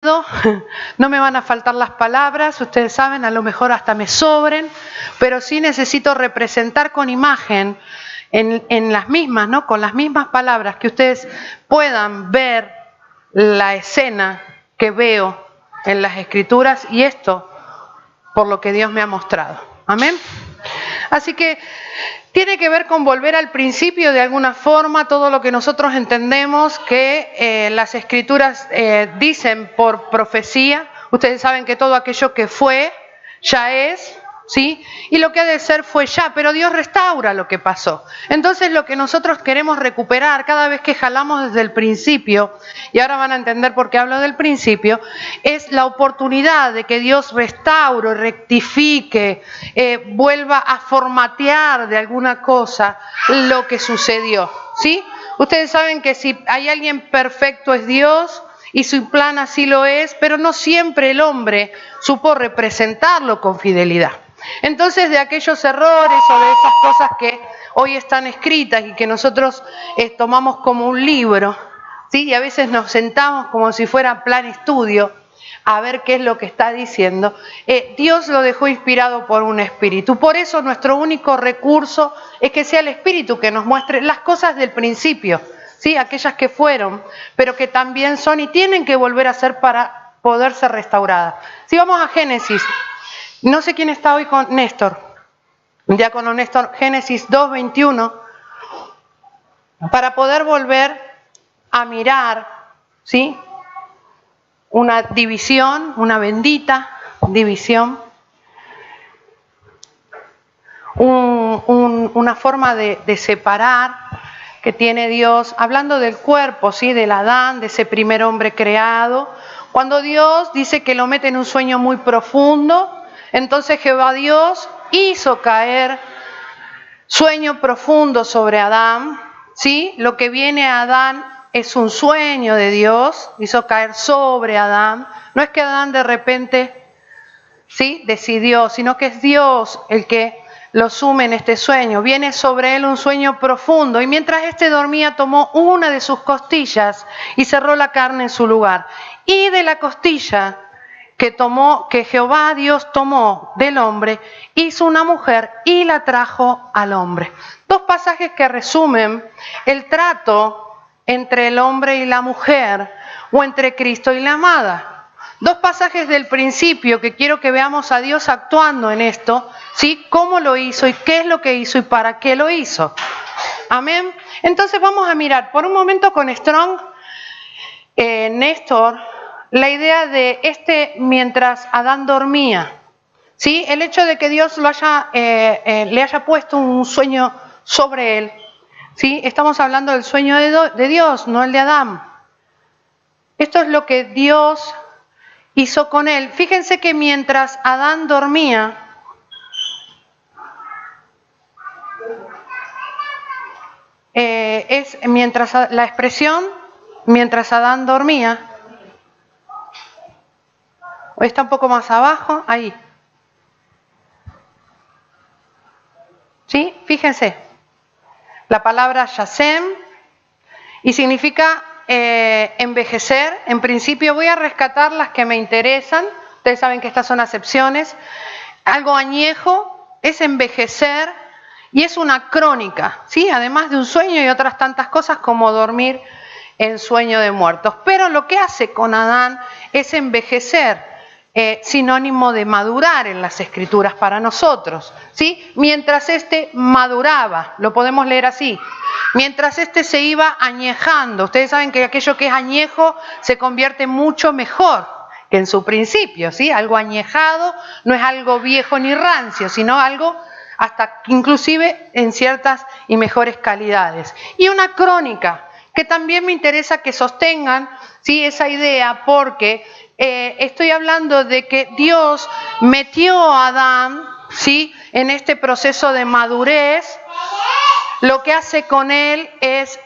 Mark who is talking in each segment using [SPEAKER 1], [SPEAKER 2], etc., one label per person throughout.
[SPEAKER 1] no me van a faltar las palabras, ustedes saben, a lo mejor hasta me sobren, pero sí necesito representar con imagen en las mismas, ¿no? Con las mismas palabras, que ustedes puedan ver la escena que veo en las Escrituras, y esto por lo que Dios me ha mostrado. Amén. Así que tiene que ver con volver al principio de alguna forma, todo lo que nosotros entendemos que las Escrituras dicen por profecía. Ustedes saben que todo aquello que fue, ya es, ¿sí? Y lo que ha de ser fue ya, pero Dios restaura lo que pasó. Entonces lo que nosotros queremos recuperar cada vez que jalamos desde el principio, y ahora van a entender por qué hablo del principio, es la oportunidad de que Dios restaure, rectifique, vuelva a formatear de alguna cosa lo que sucedió, ¿sí? Ustedes saben que si hay alguien perfecto es Dios, y su plan así lo es, pero no siempre el hombre supo representarlo con fidelidad. Entonces, de aquellos errores o de esas cosas que hoy están escritas y que nosotros tomamos como un libro, ¿sí? Y a veces nos sentamos como si fuera plan estudio a ver qué es lo que está diciendo, Dios lo dejó inspirado por un espíritu. Por eso nuestro único recurso es que sea el espíritu que nos muestre las cosas del principio, ¿sí? Aquellas que fueron, pero que también son y tienen que volver a ser para poder ser restauradas. Si vamos a Génesis, no sé quién está hoy con Néstor, diácono Néstor, Génesis 2:21, para poder volver a mirar, ¿sí? Una división, una bendita división, una forma de separar que tiene Dios, hablando del cuerpo, ¿sí? Del Adán, de ese primer hombre creado. Cuando Dios dice que lo mete en un sueño muy profundo, entonces Jehová Dios hizo caer sueño profundo sobre Adán, ¿sí? Lo que viene a Adán es un sueño de Dios, hizo caer sobre Adán. No es que Adán de repente, ¿sí? Decidió, sino que es Dios el que lo sume en este sueño. Viene sobre él un sueño profundo, y mientras éste dormía tomó una de sus costillas y cerró la carne en su lugar. Y de la costilla que Jehová Dios tomó del hombre, hizo una mujer y la trajo al hombre. Dos pasajes que resumen el trato entre el hombre y la mujer, o entre Cristo y la amada. Dos pasajes del principio que quiero que veamos a Dios actuando en esto, ¿sí? Cómo lo hizo y qué es lo que hizo y para qué lo hizo. Amén. Entonces vamos a mirar por un momento con Strong, Néstor, la idea de mientras Adán dormía, ¿sí? El hecho de que Dios le haya puesto un sueño sobre él, ¿sí? Estamos hablando del sueño de Dios, no el de Adán. Esto es lo que Dios hizo con él. Fíjense que mientras Adán dormía, la expresión mientras Adán dormía, está un poco más abajo, ahí. ¿Sí? Fíjense, la palabra yasem, y significa envejecer. En principio voy a rescatar las que me interesan. Ustedes saben que estas son acepciones. Algo añejo es envejecer, y es una crónica, ¿sí? Además de un sueño y otras tantas cosas como dormir en sueño de muertos. Pero lo que hace con Adán es envejecer, sinónimo de madurar en las Escrituras para nosotros, ¿sí? Mientras éste maduraba, lo podemos leer así, mientras éste se iba añejando. Ustedes saben que aquello que es añejo se convierte mucho mejor que en su principio, ¿sí? Algo añejado no es algo viejo ni rancio, sino algo hasta inclusive en ciertas y mejores calidades. Y una crónica, que también me interesa que sostengan, ¿sí? Esa idea, porque estoy hablando de que Dios metió a Adán, ¿sí? En este proceso de madurez. Lo que hace con él es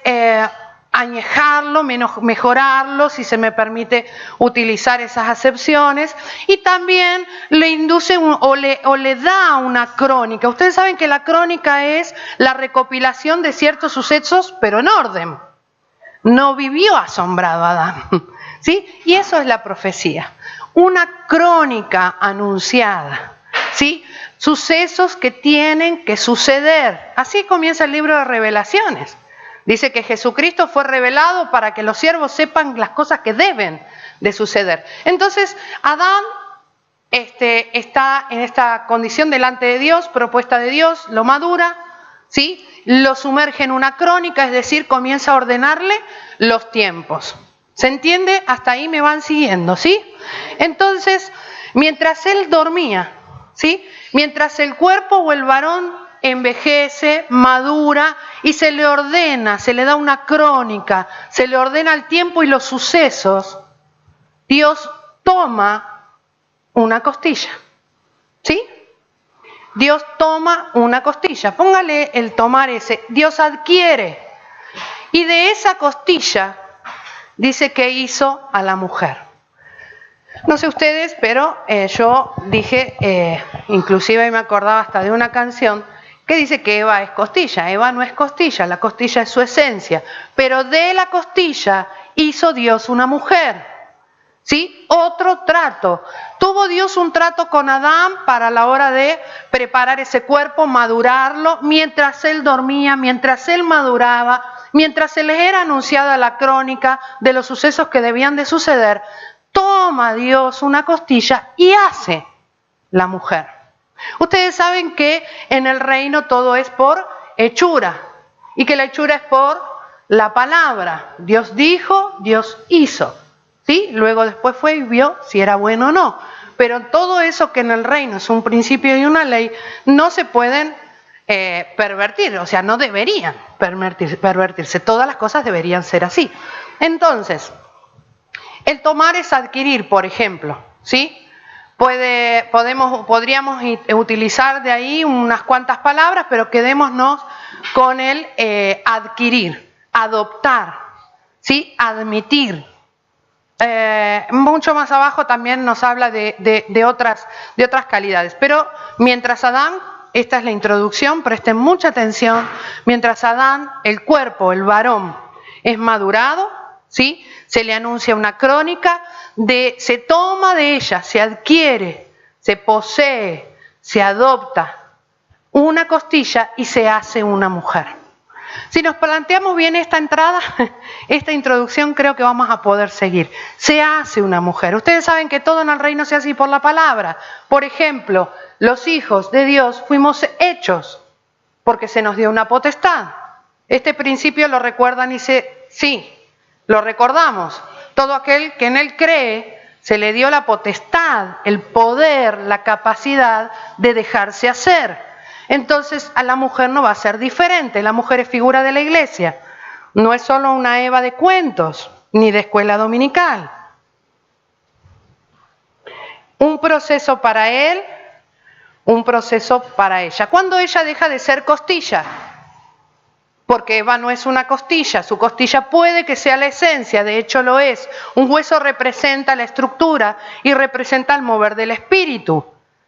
[SPEAKER 1] añejarlo, mejorarlo, si se me permite utilizar esas acepciones, y también le induce o le da una crónica. Ustedes saben que la crónica es la recopilación de ciertos sucesos, pero en orden. No vivió asombrado Adán, ¿sí? Y eso es la profecía, una crónica anunciada, ¿sí? Sucesos que tienen que suceder. Así comienza el libro de Revelaciones. Dice que Jesucristo fue revelado para que los siervos sepan las cosas que deben de suceder. Entonces, Adán está en esta condición delante de Dios, propuesta de Dios, lo madura, ¿sí? Lo sumerge en una crónica, es decir, comienza a ordenarle los tiempos. ¿Se entiende? Hasta ahí me van siguiendo, ¿sí? Entonces, mientras él dormía, ¿sí? Mientras el cuerpo o el varón envejece, madura y se le ordena, se le da una crónica, se le ordena el tiempo y los sucesos, Dios toma una costilla, ¿sí? Dios toma una costilla, póngale el tomar ese, Dios adquiere, y de esa costilla dice que hizo a la mujer. No sé ustedes, pero yo dije, inclusive me acordaba hasta de una canción que dice que Eva es costilla. Eva no es costilla, la costilla es su esencia, pero de la costilla hizo Dios una mujer. ¿Sí? Otro trato. Tuvo Dios un trato con Adán para la hora de preparar ese cuerpo, madurarlo, mientras él dormía, mientras él maduraba, mientras se les era anunciada la crónica de los sucesos que debían de suceder. Toma Dios una costilla y hace la mujer. Ustedes saben que en el reino todo es por hechura y que la hechura es por la palabra. Dios dijo, Dios hizo. ¿Sí? Luego después fue y vio si era bueno o no. Pero todo eso que en el reino es un principio y una ley, no se pueden pervertir, o sea, no deberían pervertirse. Todas las cosas deberían ser así. Entonces, el tomar es adquirir, por ejemplo, ¿sí? Podríamos utilizar de ahí unas cuantas palabras, pero quedémonos con el adquirir, adoptar, ¿sí? Admitir. Mucho más abajo también nos habla de otras calidades. Pero mientras Adán, esta es la introducción, presten mucha atención, mientras Adán, el cuerpo, el varón, es madurado, ¿sí? Se le anuncia una crónica, se toma de ella, se adquiere, se posee, se adopta una costilla y se hace una mujer. Si nos planteamos bien esta entrada, esta introducción, creo que vamos a poder seguir. Se hace una mujer. Ustedes saben que todo en el reino se hace por la palabra. Por ejemplo, los hijos de Dios fuimos hechos porque se nos dio una potestad. Este principio lo recuerdan y sí, lo recordamos. Todo aquel que en él cree, se le dio la potestad, el poder, la capacidad de dejarse hacer. Entonces a la mujer no va a ser diferente, la mujer es figura de la iglesia, no es solo una Eva de cuentos, ni de escuela dominical. Un proceso para él, un proceso para ella. ¿Cuándo ella deja de ser costilla? Porque Eva no es una costilla, su costilla puede que sea la esencia, de hecho lo es. Un hueso representa la estructura y representa el mover del espíritu.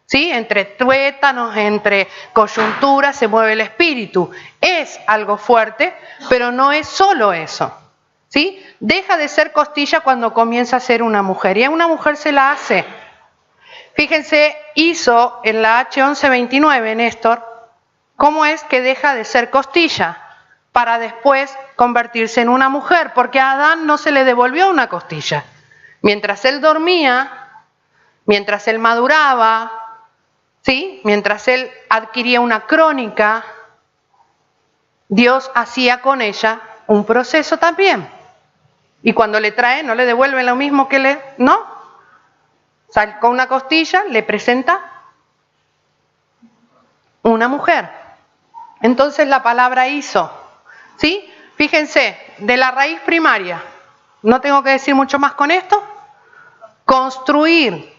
[SPEAKER 1] ¿Sí? Entre tuétanos, entre coyunturas se mueve el espíritu. Es algo fuerte, pero no es solo eso. ¿Sí? Deja de ser costilla cuando comienza a ser una mujer. Y a una mujer se la hace. Fíjense, hizo en la H1129, Néstor, cómo es que deja de ser costilla para después convertirse en una mujer. Porque a Adán no se le devolvió una costilla. Mientras él dormía, mientras él maduraba, ¿sí? Mientras él adquiría una crónica, Dios hacía con ella un proceso también. Y cuando le trae, no le devuelve lo mismo que ¿no? Con una costilla, le presenta una mujer. Entonces la palabra hizo, ¿sí? Fíjense, de la raíz primaria, no tengo que decir mucho más con esto, construir.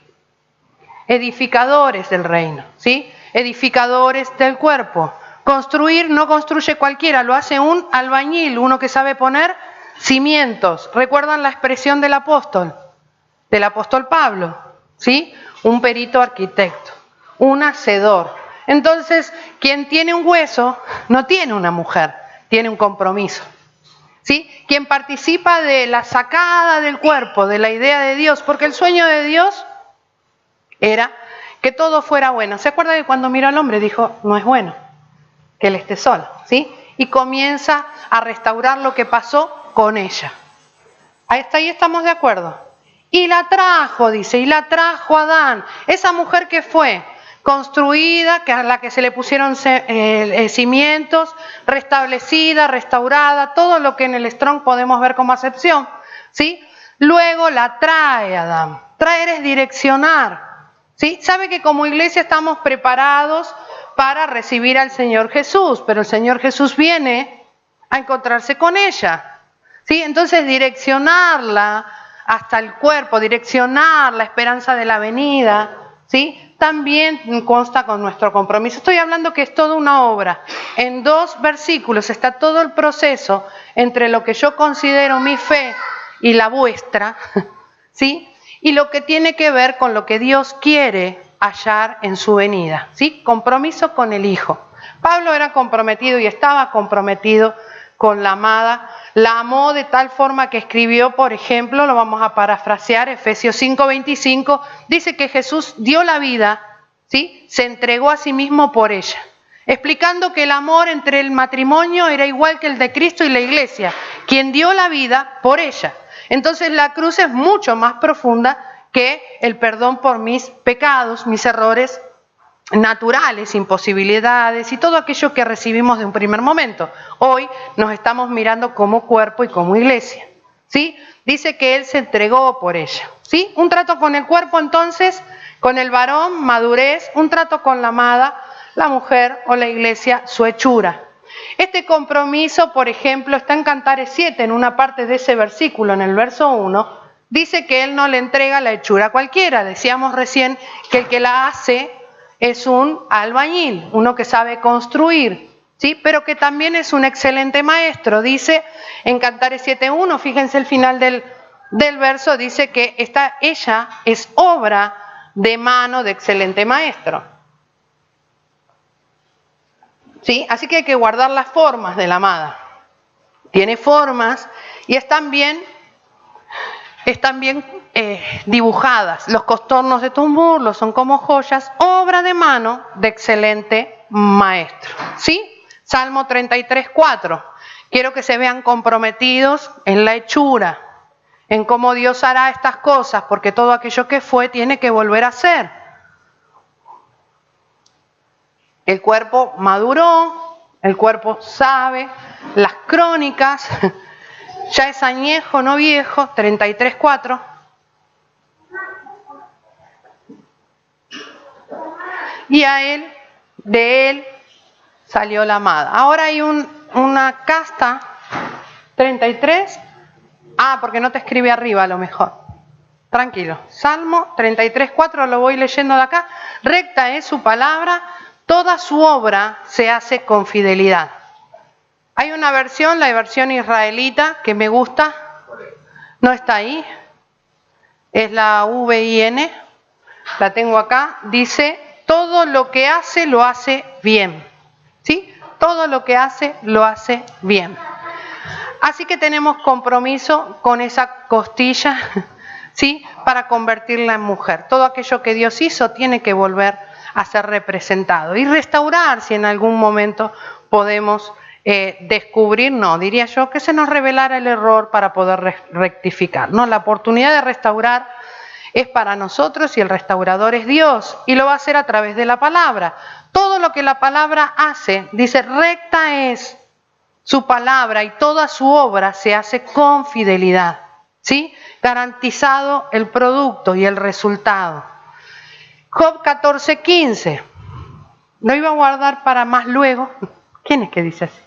[SPEAKER 1] Edificadores del reino, ¿sí? Edificadores del cuerpo. Construir no construye cualquiera, lo hace un albañil, uno que sabe poner cimientos. ¿Recuerdan la expresión del apóstol Pablo? ¿Sí? Un perito arquitecto, un hacedor. Entonces, quien tiene un hueso no tiene una mujer, tiene un compromiso. ¿sí? Quien participa de la sacada del cuerpo, de la idea de Dios, porque el sueño de Dios era que todo fuera bueno. ¿Se acuerda que cuando miró al hombre dijo, no es bueno que él esté solo, ¿sí? Y comienza a restaurar lo que pasó con ella. Hasta ahí estamos de acuerdo. Y la trajo, dice, y la trajo Adán, esa mujer que fue construida, que a la que se le pusieron cimientos, restablecida, restaurada, todo lo que en el Strong podemos ver como acepción, ¿sí? Luego la trae Adán. Traer es direccionar, ¿sí? Sabe que como iglesia estamos preparados para recibir al Señor Jesús, pero el Señor Jesús viene a encontrarse con ella, ¿sí? Entonces direccionarla hasta el cuerpo, direccionar la esperanza de la venida, ¿sí? También consta con nuestro compromiso. Estoy hablando que es toda una obra. En 2 versículos está todo el proceso entre lo que yo considero mi fe y la vuestra, ¿sí? Y lo que tiene que ver con lo que Dios quiere hallar en su venida, ¿sí? Compromiso con el Hijo. Pablo era comprometido y estaba comprometido con la amada. La amó de tal forma que escribió, por ejemplo, lo vamos a parafrasear, Efesios 5:25, dice que Jesús dio la vida, ¿sí? Se entregó a sí mismo por ella, explicando que el amor entre el matrimonio era igual que el de Cristo y la iglesia, quien dio la vida por ella. Entonces la cruz es mucho más profunda que el perdón por mis pecados, mis errores naturales, imposibilidades y todo aquello que recibimos de un primer momento. Hoy nos estamos mirando como cuerpo y como iglesia, ¿sí? Dice que Él se entregó por ella, ¿sí? Un trato con el cuerpo entonces, con el varón, madurez, un trato con la amada, la mujer o la iglesia, su hechura. Este compromiso, por ejemplo, está en Cantares 7, en una parte de ese versículo, en el verso 1, dice que Él no le entrega la hechura a cualquiera. Decíamos recién que el que la hace es un albañil, uno que sabe construir, ¿sí? Pero que también es un excelente maestro. Dice en Cantares 7.1, fíjense el final del verso, dice que ella es obra de mano de excelente maestro, ¿sí? Así que hay que guardar las formas de la amada. Tiene formas y están bien dibujadas. Los contornos de tus muslos son como joyas, obra de mano de excelente maestro, ¿sí? Salmo 33.4. Quiero que se vean comprometidos en la hechura, en cómo Dios hará estas cosas, porque todo aquello que fue tiene que volver a ser. El cuerpo maduró, el cuerpo sabe, las crónicas, ya es añejo, no viejo, 33.4. Y de él salió la amada. Ahora hay una casta, 33. Porque no te escribe arriba a lo mejor. Tranquilo. Salmo 33.4, lo voy leyendo de acá. Recta es su palabra, toda su obra se hace con fidelidad. Hay una versión, la versión israelita, que me gusta. No está ahí. Es la VIN. La tengo acá. Dice, todo lo que hace, lo hace bien. ¿Sí? Todo lo que hace, lo hace bien. Así que tenemos compromiso con esa costilla, ¿sí? Para convertirla en mujer. Todo aquello que Dios hizo tiene que volver a ser representado. Y restaurar, si en algún momento podemos descubrir, no, diría yo, que se nos revelara el error para poder rectificar. No, la oportunidad de restaurar es para nosotros y el restaurador es Dios y lo va a hacer a través de la palabra. Todo lo que la palabra hace, dice, recta es su palabra y toda su obra se hace con fidelidad, ¿sí? Garantizado el producto y el resultado. Job 14:15. Lo iba a guardar para más luego. ¿Quién es que dice así?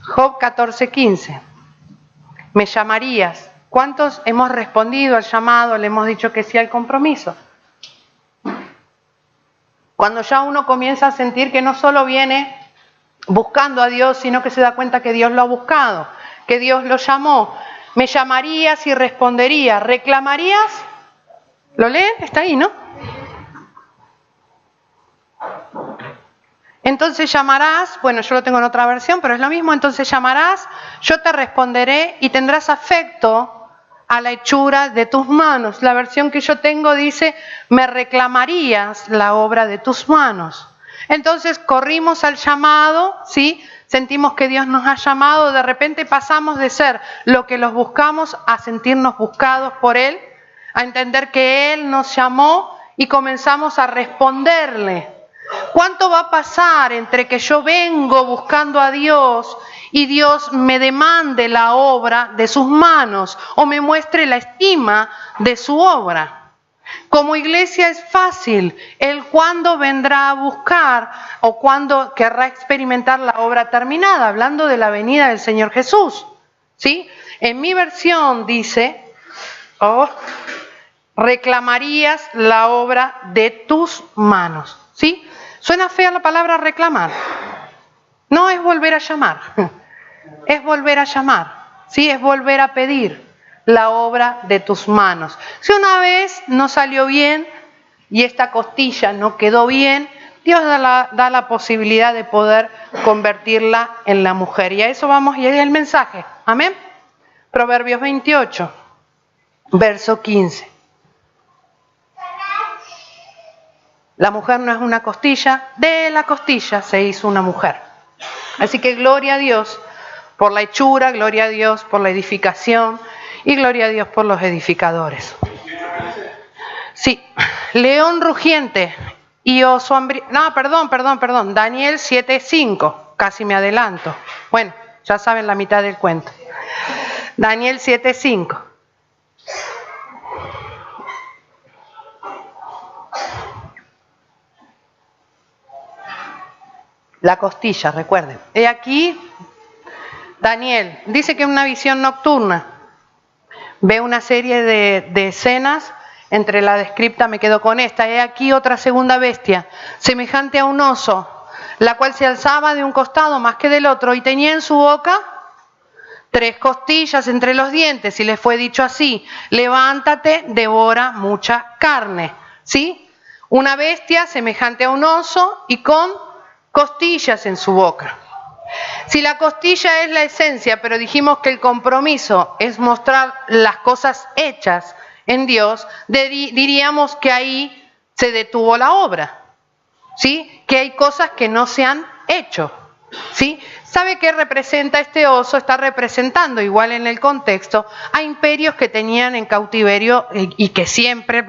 [SPEAKER 1] Job 14:15. Me llamarías. ¿Cuántos hemos respondido al llamado? Le hemos dicho que sí al compromiso. Cuando ya uno comienza a sentir que no solo viene buscando a Dios, sino que se da cuenta que Dios lo ha buscado, que Dios lo llamó. Me llamarías y respondería. ¿Reclamarías? ¿Lo leen? Está ahí, ¿no? Entonces llamarás, bueno, yo lo tengo en otra versión, pero es lo mismo, entonces llamarás, yo te responderé y tendrás afecto a la hechura de tus manos. La versión que yo tengo dice, me reclamarías la obra de tus manos. Entonces corrimos al llamado, ¿sí? Sentimos que Dios nos ha llamado, de repente pasamos de ser lo que los buscamos a sentirnos buscados por Él, a entender que Él nos llamó y comenzamos a responderle. ¿Cuánto va a pasar entre que yo vengo buscando a Dios y Dios me demande la obra de sus manos o me muestre la estima de su obra? Como iglesia es fácil, Él cuándo vendrá a buscar o cuándo querrá experimentar la obra terminada, hablando de la venida del Señor Jesús, ¿sí? En mi versión dice, reclamarías la obra de tus manos, ¿sí? Suena fea la palabra reclamar. No es volver a llamar, es volver a llamar, ¿sí? Es volver a pedir la obra de tus manos. Si una vez no salió bien y esta costilla no quedó bien, Dios da la posibilidad de poder convertirla en la mujer. Y a eso vamos, y es el mensaje. Amén. Proverbios 28, verso 15. La mujer no es una costilla, de la costilla se hizo una mujer. Así que gloria a Dios por la hechura, gloria a Dios por la edificación y gloria a Dios por los edificadores. Sí, león rugiente y oso hambriento. No, perdón. Daniel 7:5, casi me adelanto. Bueno, ya saben la mitad del cuento. Daniel 7:5. La costilla, recuerden. He aquí, Daniel dice que en una visión nocturna ve una serie de escenas, entre la descripta me quedo con esta. He aquí otra segunda bestia, semejante a un oso, la cual se alzaba de un costado más que del otro y tenía en su boca 3 costillas entre los dientes y le fue dicho así, levántate, devora mucha carne. ¿Sí? Una bestia semejante a un oso y con costillas en su boca. Si la costilla es la esencia, pero dijimos que el compromiso es mostrar las cosas hechas en Dios, diríamos que ahí se detuvo la obra, ¿sí? Que hay cosas que no se han hecho, ¿sí? ¿Sabe qué representa este oso? Está representando, igual en el contexto, a imperios que tenían en cautiverio y que siempre el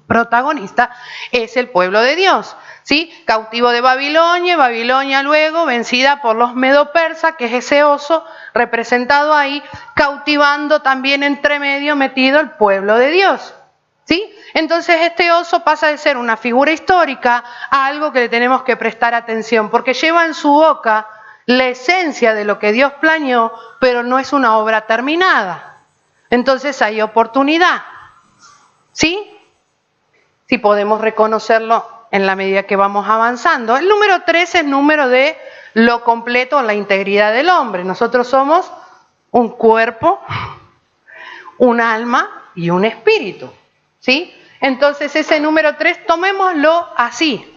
[SPEAKER 1] protagonista es el pueblo de Dios, ¿sí? Cautivo de Babilonia, Babilonia luego vencida por los medo-persas, que es ese oso representado ahí, cautivando también entre medio metido el pueblo de Dios, ¿sí? Entonces este oso pasa de ser una figura histórica a algo que le tenemos que prestar atención, porque lleva en su boca la esencia de lo que Dios planeó, pero no es una obra terminada. Entonces hay oportunidad, ¿sí? Si podemos reconocerlo en la medida que vamos avanzando. El número 3 es número de lo completo, la integridad del hombre. Nosotros somos un cuerpo, un alma y un espíritu, ¿sí? Entonces ese número 3, tomémoslo así,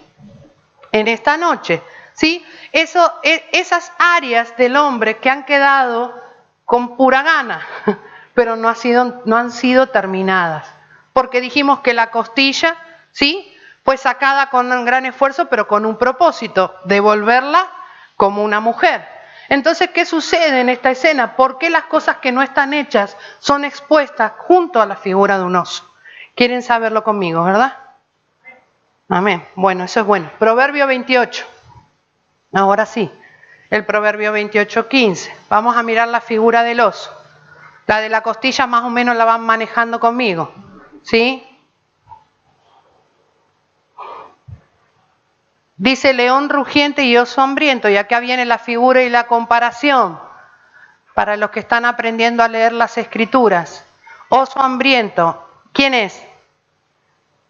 [SPEAKER 1] en esta noche, ¿sí? Esas áreas del hombre que han quedado con pura gana, pero no han sido terminadas. Porque dijimos que la costilla, ¿sí? Fue sacada con un gran esfuerzo, pero con un propósito, devolverla como una mujer. Entonces, ¿qué sucede en esta escena? ¿Por qué las cosas que no están hechas son expuestas junto a la figura de un oso? Quieren saberlo conmigo, ¿verdad? Amén. Bueno, eso es bueno. Proverbio 28. Ahora sí, el Proverbio 28:15. Vamos a mirar la figura del oso. La de la costilla más o menos la van manejando conmigo, ¿sí? Dice león rugiente y oso hambriento, y acá viene la figura y la comparación para los que están aprendiendo a leer las escrituras. Oso hambriento, ¿quién es?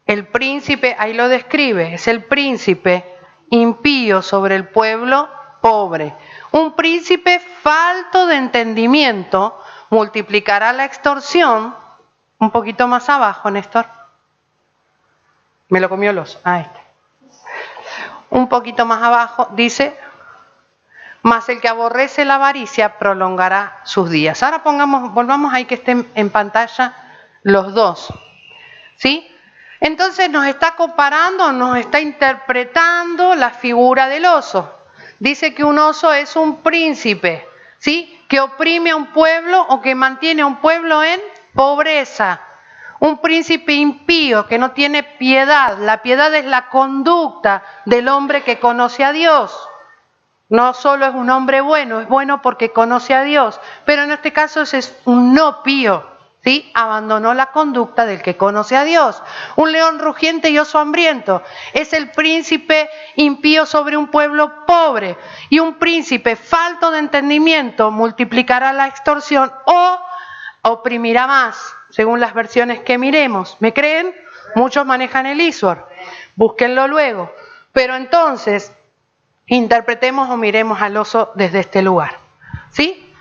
[SPEAKER 1] El príncipe, ahí lo describe, es el príncipe impío sobre el pueblo pobre. Un príncipe falto de entendimiento multiplicará la extorsión. Un poquito más abajo, Néstor. Me lo comió el oso. un poquito más abajo, dice, mas el que aborrece la avaricia prolongará sus días. Ahora volvamos ahí que estén en pantalla los dos, ¿sí? Entonces nos está comparando, nos está interpretando la figura del oso. Dice que un oso es un príncipe, ¿sí? Que oprime a un pueblo o que mantiene a un pueblo en pobreza. Un príncipe impío que no tiene piedad. La piedad es la conducta del hombre que conoce a Dios. No solo es un hombre bueno, es bueno porque conoce a Dios, pero en este caso es un no pío, ¿sí? Abandonó la conducta del que conoce a Dios. Un león rugiente y oso hambriento es el príncipe impío sobre un pueblo pobre, y un príncipe falto de entendimiento multiplicará la extorsión o oprimirá más, según las versiones que miremos. ¿Me creen? Muchos manejan el Isor, búsquenlo luego. Pero entonces interpretemos o miremos al oso desde este lugar, ¿sí?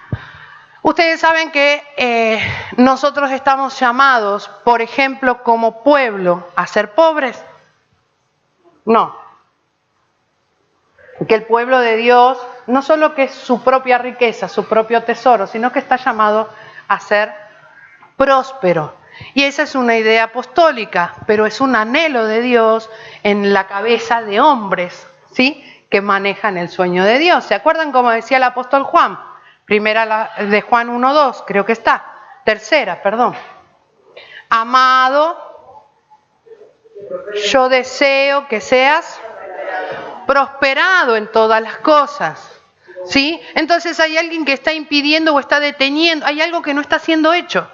[SPEAKER 1] Ustedes saben que nosotros estamos llamados, por ejemplo, como pueblo, a ser pobres. No. Que el pueblo de Dios, no solo que es su propia riqueza, su propio tesoro, sino que está llamado a ser próspero. Y esa es una idea apostólica, pero es un anhelo de Dios en la cabeza de hombres, ¿sí? Que manejan el sueño de Dios. ¿Se acuerdan cómo decía el apóstol Juan? Primera de Juan 1:2, creo que está. Tercera, perdón. Amado, yo deseo que seas prosperado en todas las cosas, ¿sí? Entonces hay alguien que está impidiendo o está deteniendo, hay algo que no está siendo hecho,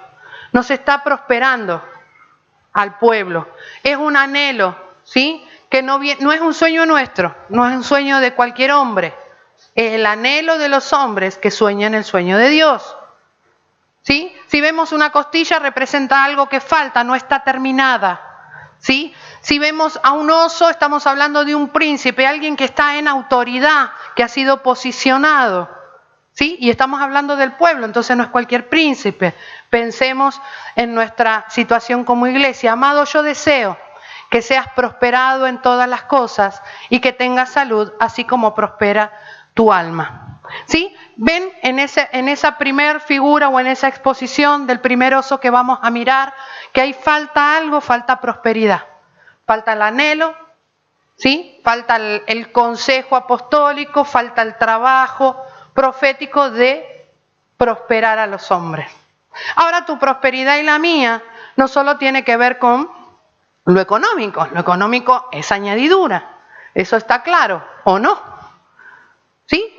[SPEAKER 1] no se está prosperando al pueblo. Es un anhelo, ¿sí? Que no es un sueño nuestro, no es un sueño de cualquier hombre, es el anhelo de los hombres que sueñan el sueño de Dios, ¿sí? Si vemos una costilla representa algo que falta, no está terminada, ¿sí? Si vemos a un oso estamos hablando de un príncipe, alguien que está en autoridad, que ha sido posicionado, ¿sí? Y estamos hablando del pueblo, entonces no es cualquier príncipe. Pensemos en nuestra situación como iglesia. Amado, yo deseo que seas prosperado en todas las cosas y que tengas salud, así como prospera tu alma. ¿Sí? ¿Ven en esa primer figura o en esa exposición del primer oso que vamos a mirar que ahí falta algo? Falta prosperidad, falta el anhelo, ¿sí? Falta el consejo apostólico, falta el trabajo profético de prosperar a los hombres. Ahora, tu prosperidad y la mía no solo tiene que ver con lo económico es añadidura, eso está claro, ¿o no? ¿Sí?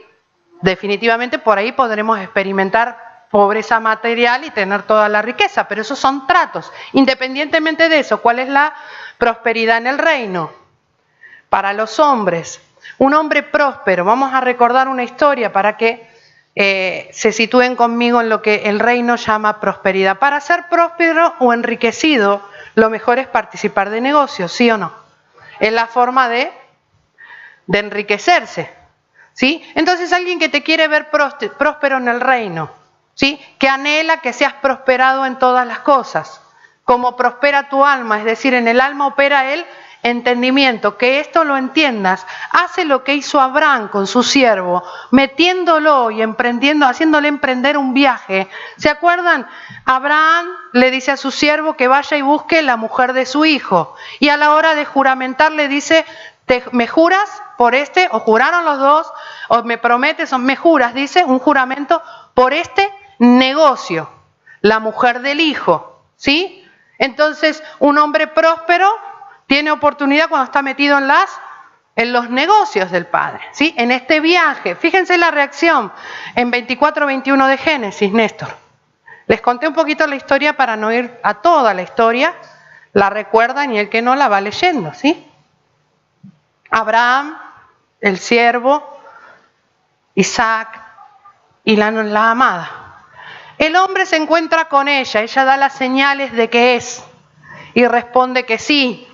[SPEAKER 1] Definitivamente por ahí podremos experimentar pobreza material y tener toda la riqueza, pero esos son tratos. Independientemente de eso, ¿cuál es la prosperidad en el reino? Para los hombres, un hombre próspero, vamos a recordar una historia para que se sitúen conmigo en lo que el reino llama prosperidad. Para ser próspero o enriquecido, lo mejor es participar de negocios, ¿sí o no? Es la forma de enriquecerse, ¿sí? Entonces alguien que te quiere ver próspero en el reino, ¿sí? Que anhela que seas prosperado en todas las cosas, como prospera tu alma, es decir, en el alma opera el entendimiento, que esto lo entiendas. Hace lo que hizo Abraham con su siervo, metiéndolo y emprendiendo, haciéndole emprender un viaje. ¿Se acuerdan? Abraham le dice a su siervo que vaya y busque la mujer de su hijo, y a la hora de juramentar le dice: ¿me juras por este? O juraron los dos, o me prometes, o me juras, dice, un juramento por este negocio, la mujer del hijo, ¿sí? Entonces, un hombre próspero tiene oportunidad cuando está metido en los negocios del Padre, ¿sí? En este viaje. Fíjense la reacción en 24-21 de Génesis, Néstor. Les conté un poquito la historia para no ir a toda la historia, la recuerdan y el que no la va leyendo, ¿sí? Abraham, el siervo, Isaac y la amada. El hombre se encuentra con ella da las señales de que es y responde que sí,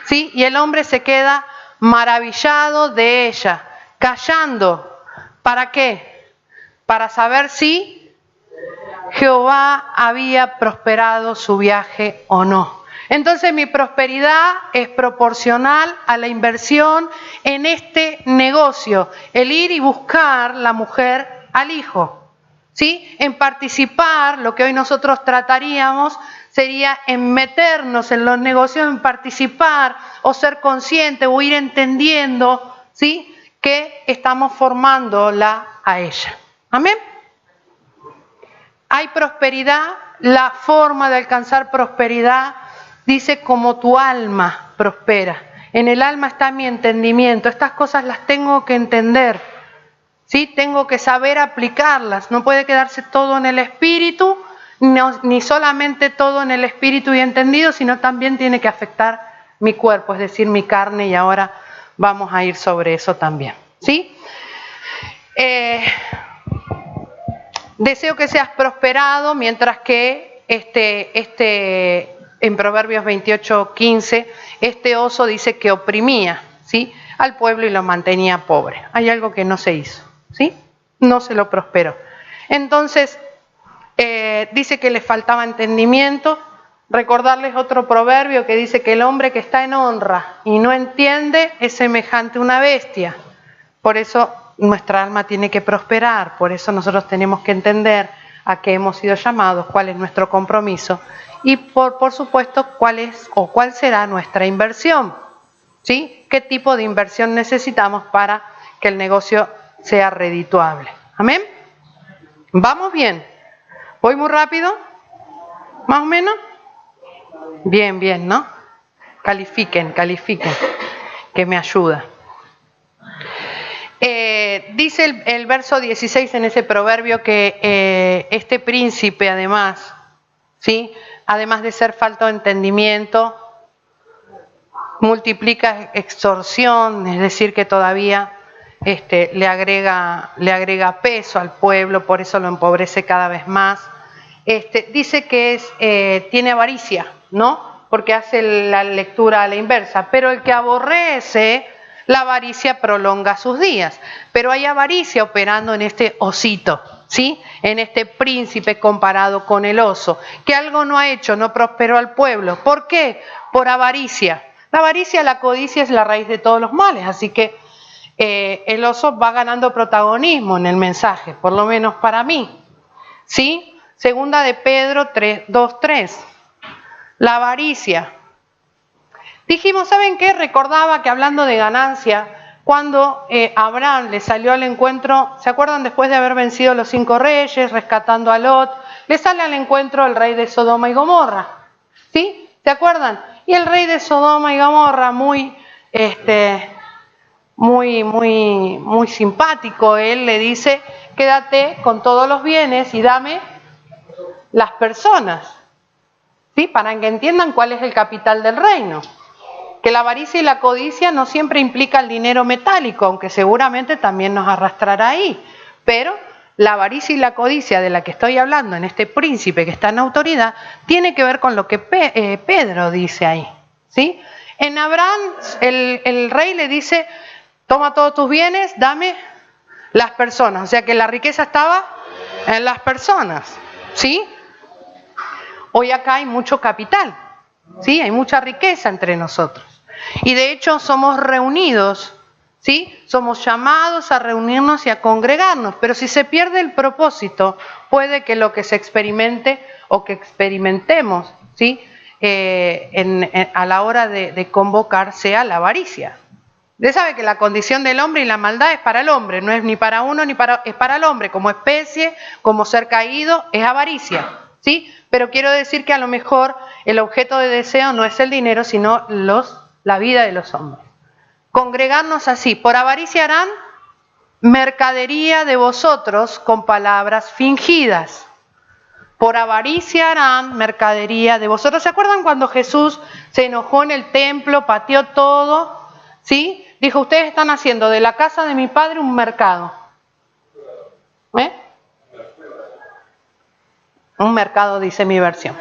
[SPEAKER 1] ¿sí? Y el hombre se queda maravillado de ella, callando. ¿Para qué? Para saber si Jehová había prosperado su viaje o no. Entonces mi prosperidad es proporcional a la inversión en este negocio, el ir y buscar la mujer al hijo, ¿sí? En participar, lo que hoy nosotros trataríamos sería en meternos en los negocios, en participar o ser consciente o ir entendiendo, ¿sí? Que estamos formándola a ella. Amén. Hay prosperidad, la forma de alcanzar prosperidad dice como tu alma prospera. En el alma está mi entendimiento. Estas cosas las tengo que entender, ¿sí? Tengo que saber aplicarlas. No puede quedarse todo en el espíritu, ni solamente todo en el espíritu y entendido, sino también tiene que afectar mi cuerpo, es decir, mi carne, y ahora vamos a ir sobre eso también, ¿sí? Deseo que seas prosperado, mientras que en Proverbios 28:15, este oso dice que oprimía, ¿sí? Al pueblo y lo mantenía pobre. Hay algo que no se hizo, ¿sí? No se lo prosperó. Entonces, dice que le faltaba entendimiento. Recordarles otro proverbio que dice que el hombre que está en honra y no entiende es semejante a una bestia. Por eso nuestra alma tiene que prosperar, por eso nosotros tenemos que entender a qué hemos sido llamados, cuál es nuestro compromiso y por supuesto cuál es o cuál será nuestra inversión, ¿sí? ¿Qué tipo de inversión necesitamos para que el negocio sea redituable? ¿Amén? ¿Vamos bien? ¿Voy muy rápido? ¿Más o menos? Bien, bien, ¿no? Califiquen, que me ayuda. Dice el verso 16 en ese proverbio que este príncipe además, ¿sí? Además de ser falto de entendimiento, multiplica extorsión, es decir, que todavía le agrega peso al pueblo, por eso lo empobrece cada vez más. Dice que tiene avaricia, ¿no? Porque hace la lectura a la inversa, pero el que aborrece la avaricia prolonga sus días. Pero hay avaricia operando en este osito, ¿sí? En este príncipe comparado con el oso, que algo no ha hecho, no prosperó al pueblo. ¿Por qué? Por avaricia. La avaricia, la codicia es la raíz de todos los males, así que el oso va ganando protagonismo en el mensaje, por lo menos para mí, ¿sí? Segunda de Pedro 2:3. La avaricia. Dijimos, ¿saben qué? Recordaba que hablando de ganancia, cuando Abraham le salió al encuentro, ¿se acuerdan? Después de haber vencido a los 5 reyes, rescatando a Lot, le sale al encuentro el rey de Sodoma y Gomorra, ¿sí? ¿Se acuerdan? Y el rey de Sodoma y Gomorra, muy simpático, él le dice, quédate con todos los bienes y dame las personas, ¿sí? Para que entiendan cuál es el capital del reino. Que la avaricia y la codicia no siempre implica el dinero metálico, aunque seguramente también nos arrastrará ahí. Pero la avaricia y la codicia de la que estoy hablando en este príncipe que está en autoridad, tiene que ver con lo que Pedro dice ahí, ¿sí? En Abraham, el rey le dice, toma todos tus bienes, dame las personas. O sea que la riqueza estaba en las personas, ¿sí? Hoy acá hay mucho capital, ¿sí? Hay mucha riqueza entre nosotros. Y de hecho somos reunidos, ¿sí? Somos llamados a reunirnos y a congregarnos. Pero si se pierde el propósito, puede que lo que se experimente o que experimentemos, ¿sí? A la hora de convocar sea la avaricia. Usted sabe que la condición del hombre y la maldad es para el hombre, no es ni para uno ni es para el hombre. Como especie, como ser caído, es avaricia, ¿sí? Pero quiero decir que a lo mejor el objeto de deseo no es el dinero, sino la vida de los hombres. Congregarnos así, por avaricia harán mercadería de vosotros con palabras fingidas. Por avaricia harán mercadería de vosotros. ¿Se acuerdan cuando Jesús se enojó en el templo, pateó todo? ¿Sí? Dijo, ustedes están haciendo de la casa de mi padre un mercado. Un mercado, dice mi versión.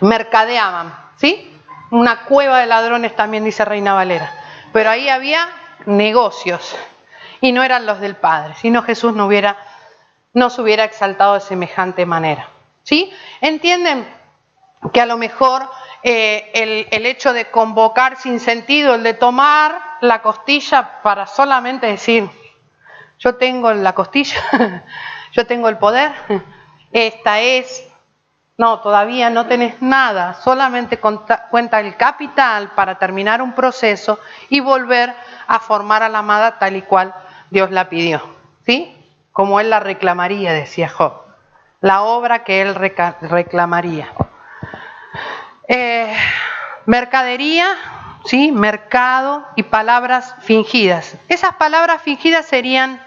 [SPEAKER 1] Mercadeaban, ¿sí? Una cueva de ladrones también, dice Reina Valera. Pero ahí había negocios. Y no eran los del Padre. Si no, Jesús no se hubiera exaltado de semejante manera. ¿Sí? ¿Entienden? Que a lo mejor el hecho de convocar sin sentido, el de tomar la costilla para solamente decir, yo tengo la costilla, yo tengo el poder, esta es... No, todavía no tenés nada, solamente cuenta el capital para terminar un proceso y volver a formar a la amada tal y cual Dios la pidió, ¿sí? Como Él la reclamaría, decía Job, la obra que Él reclamaría. Mercadería, ¿sí? Mercado y palabras fingidas. Esas palabras fingidas serían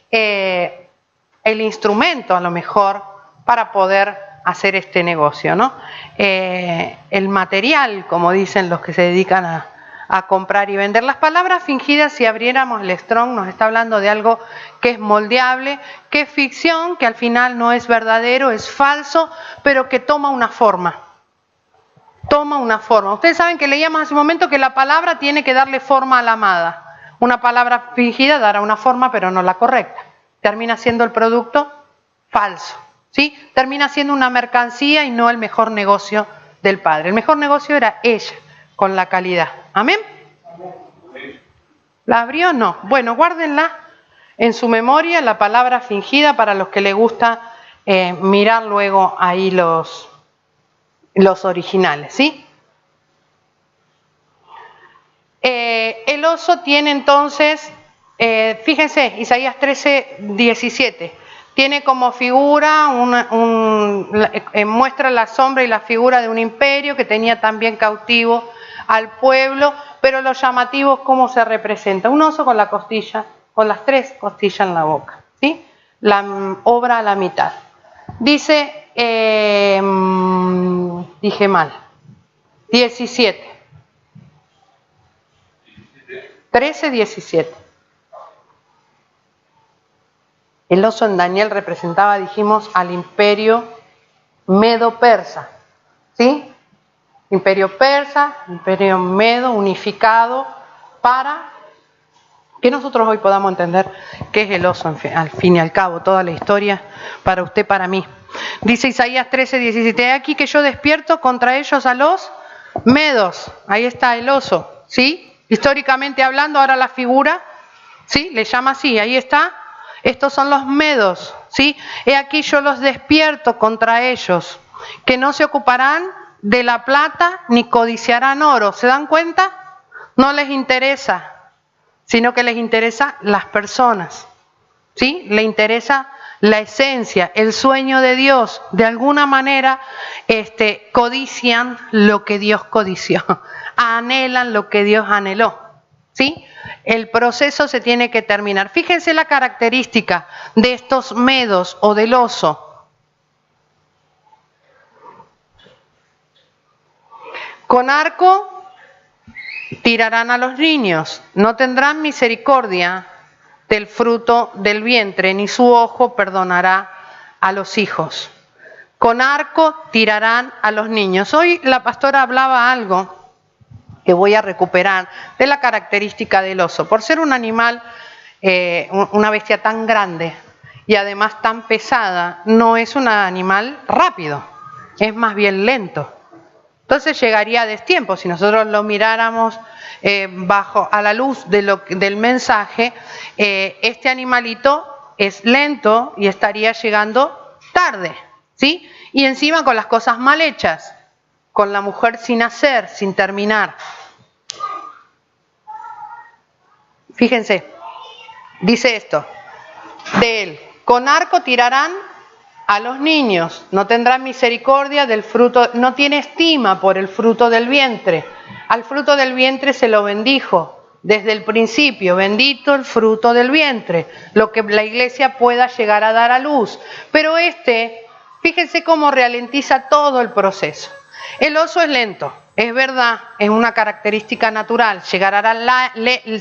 [SPEAKER 1] el instrumento, a lo mejor, para poder hacer este negocio, ¿no? El material, como dicen los que se dedican a comprar y vender. Las palabras fingidas, si abriéramos el Strong, nos está hablando de algo que es moldeable, que es ficción, que al final no es verdadero, es falso, pero que toma una forma. Toma una forma. Ustedes saben que leíamos hace un momento que la palabra tiene que darle forma a la amada. Una palabra fingida dará una forma, pero no la correcta. Termina siendo el producto falso. ¿Sí? Termina siendo una mercancía y no el mejor negocio del Padre. El mejor negocio era ella, con la calidad. ¿Amén? ¿La abrió? No. Bueno, guárdenla en su memoria, la palabra fingida, para los que les gusta mirar luego ahí los originales, ¿sí? El oso tiene entonces, fíjense, Isaías 13:17. Tiene como figura, muestra la sombra y la figura de un imperio que tenía también cautivo al pueblo, pero lo llamativo es cómo se representa. Un oso con la costilla, con las 3 costillas en la boca, ¿sí? La obra a la mitad. Dice, dije mal, 17. 13:17. El oso en Daniel representaba, dijimos, al imperio medo-persa, ¿sí? Imperio persa, imperio medo, unificado, para que nosotros hoy podamos entender qué es el oso, al fin y al cabo, toda la historia, para usted, para mí. Dice Isaías 13:17, aquí que yo despierto contra ellos a los medos, ahí está el oso, ¿sí? Históricamente hablando, ahora la figura, ¿sí? Le llama así, ahí está. Estos son los medos, ¿sí? He aquí yo los despierto contra ellos, que no se ocuparán de la plata ni codiciarán oro. ¿Se dan cuenta? No les interesa, sino que les interesa las personas, ¿sí? Le interesa la esencia, el sueño de Dios. De alguna manera codician lo que Dios codició, anhelan lo que Dios anheló, ¿sí? El proceso se tiene que terminar. Fíjense la característica de estos medos o del oso. Con arco tirarán a los niños, no tendrán misericordia del fruto del vientre, ni su ojo perdonará a los hijos. Con arco tirarán a los niños. Hoy la pastora hablaba algo que voy a recuperar de la característica del oso. Por ser un animal, una bestia tan grande y además tan pesada, no es un animal rápido, es más bien lento. Entonces llegaría a destiempo. Si nosotros lo miráramos a la luz del mensaje, este animalito es lento y estaría llegando tarde, ¿sí? Y encima con las cosas mal hechas, con la mujer sin hacer, sin terminar. Fíjense, dice esto de él: con arco tirarán a los niños, no tendrán misericordia del fruto, no tiene estima por el fruto del vientre. Al fruto del vientre se lo bendijo desde el principio, bendito el fruto del vientre, lo que la iglesia pueda llegar a dar a luz. Pero fíjense cómo ralentiza todo el proceso. El oso es lento, es verdad, es una característica natural, llegará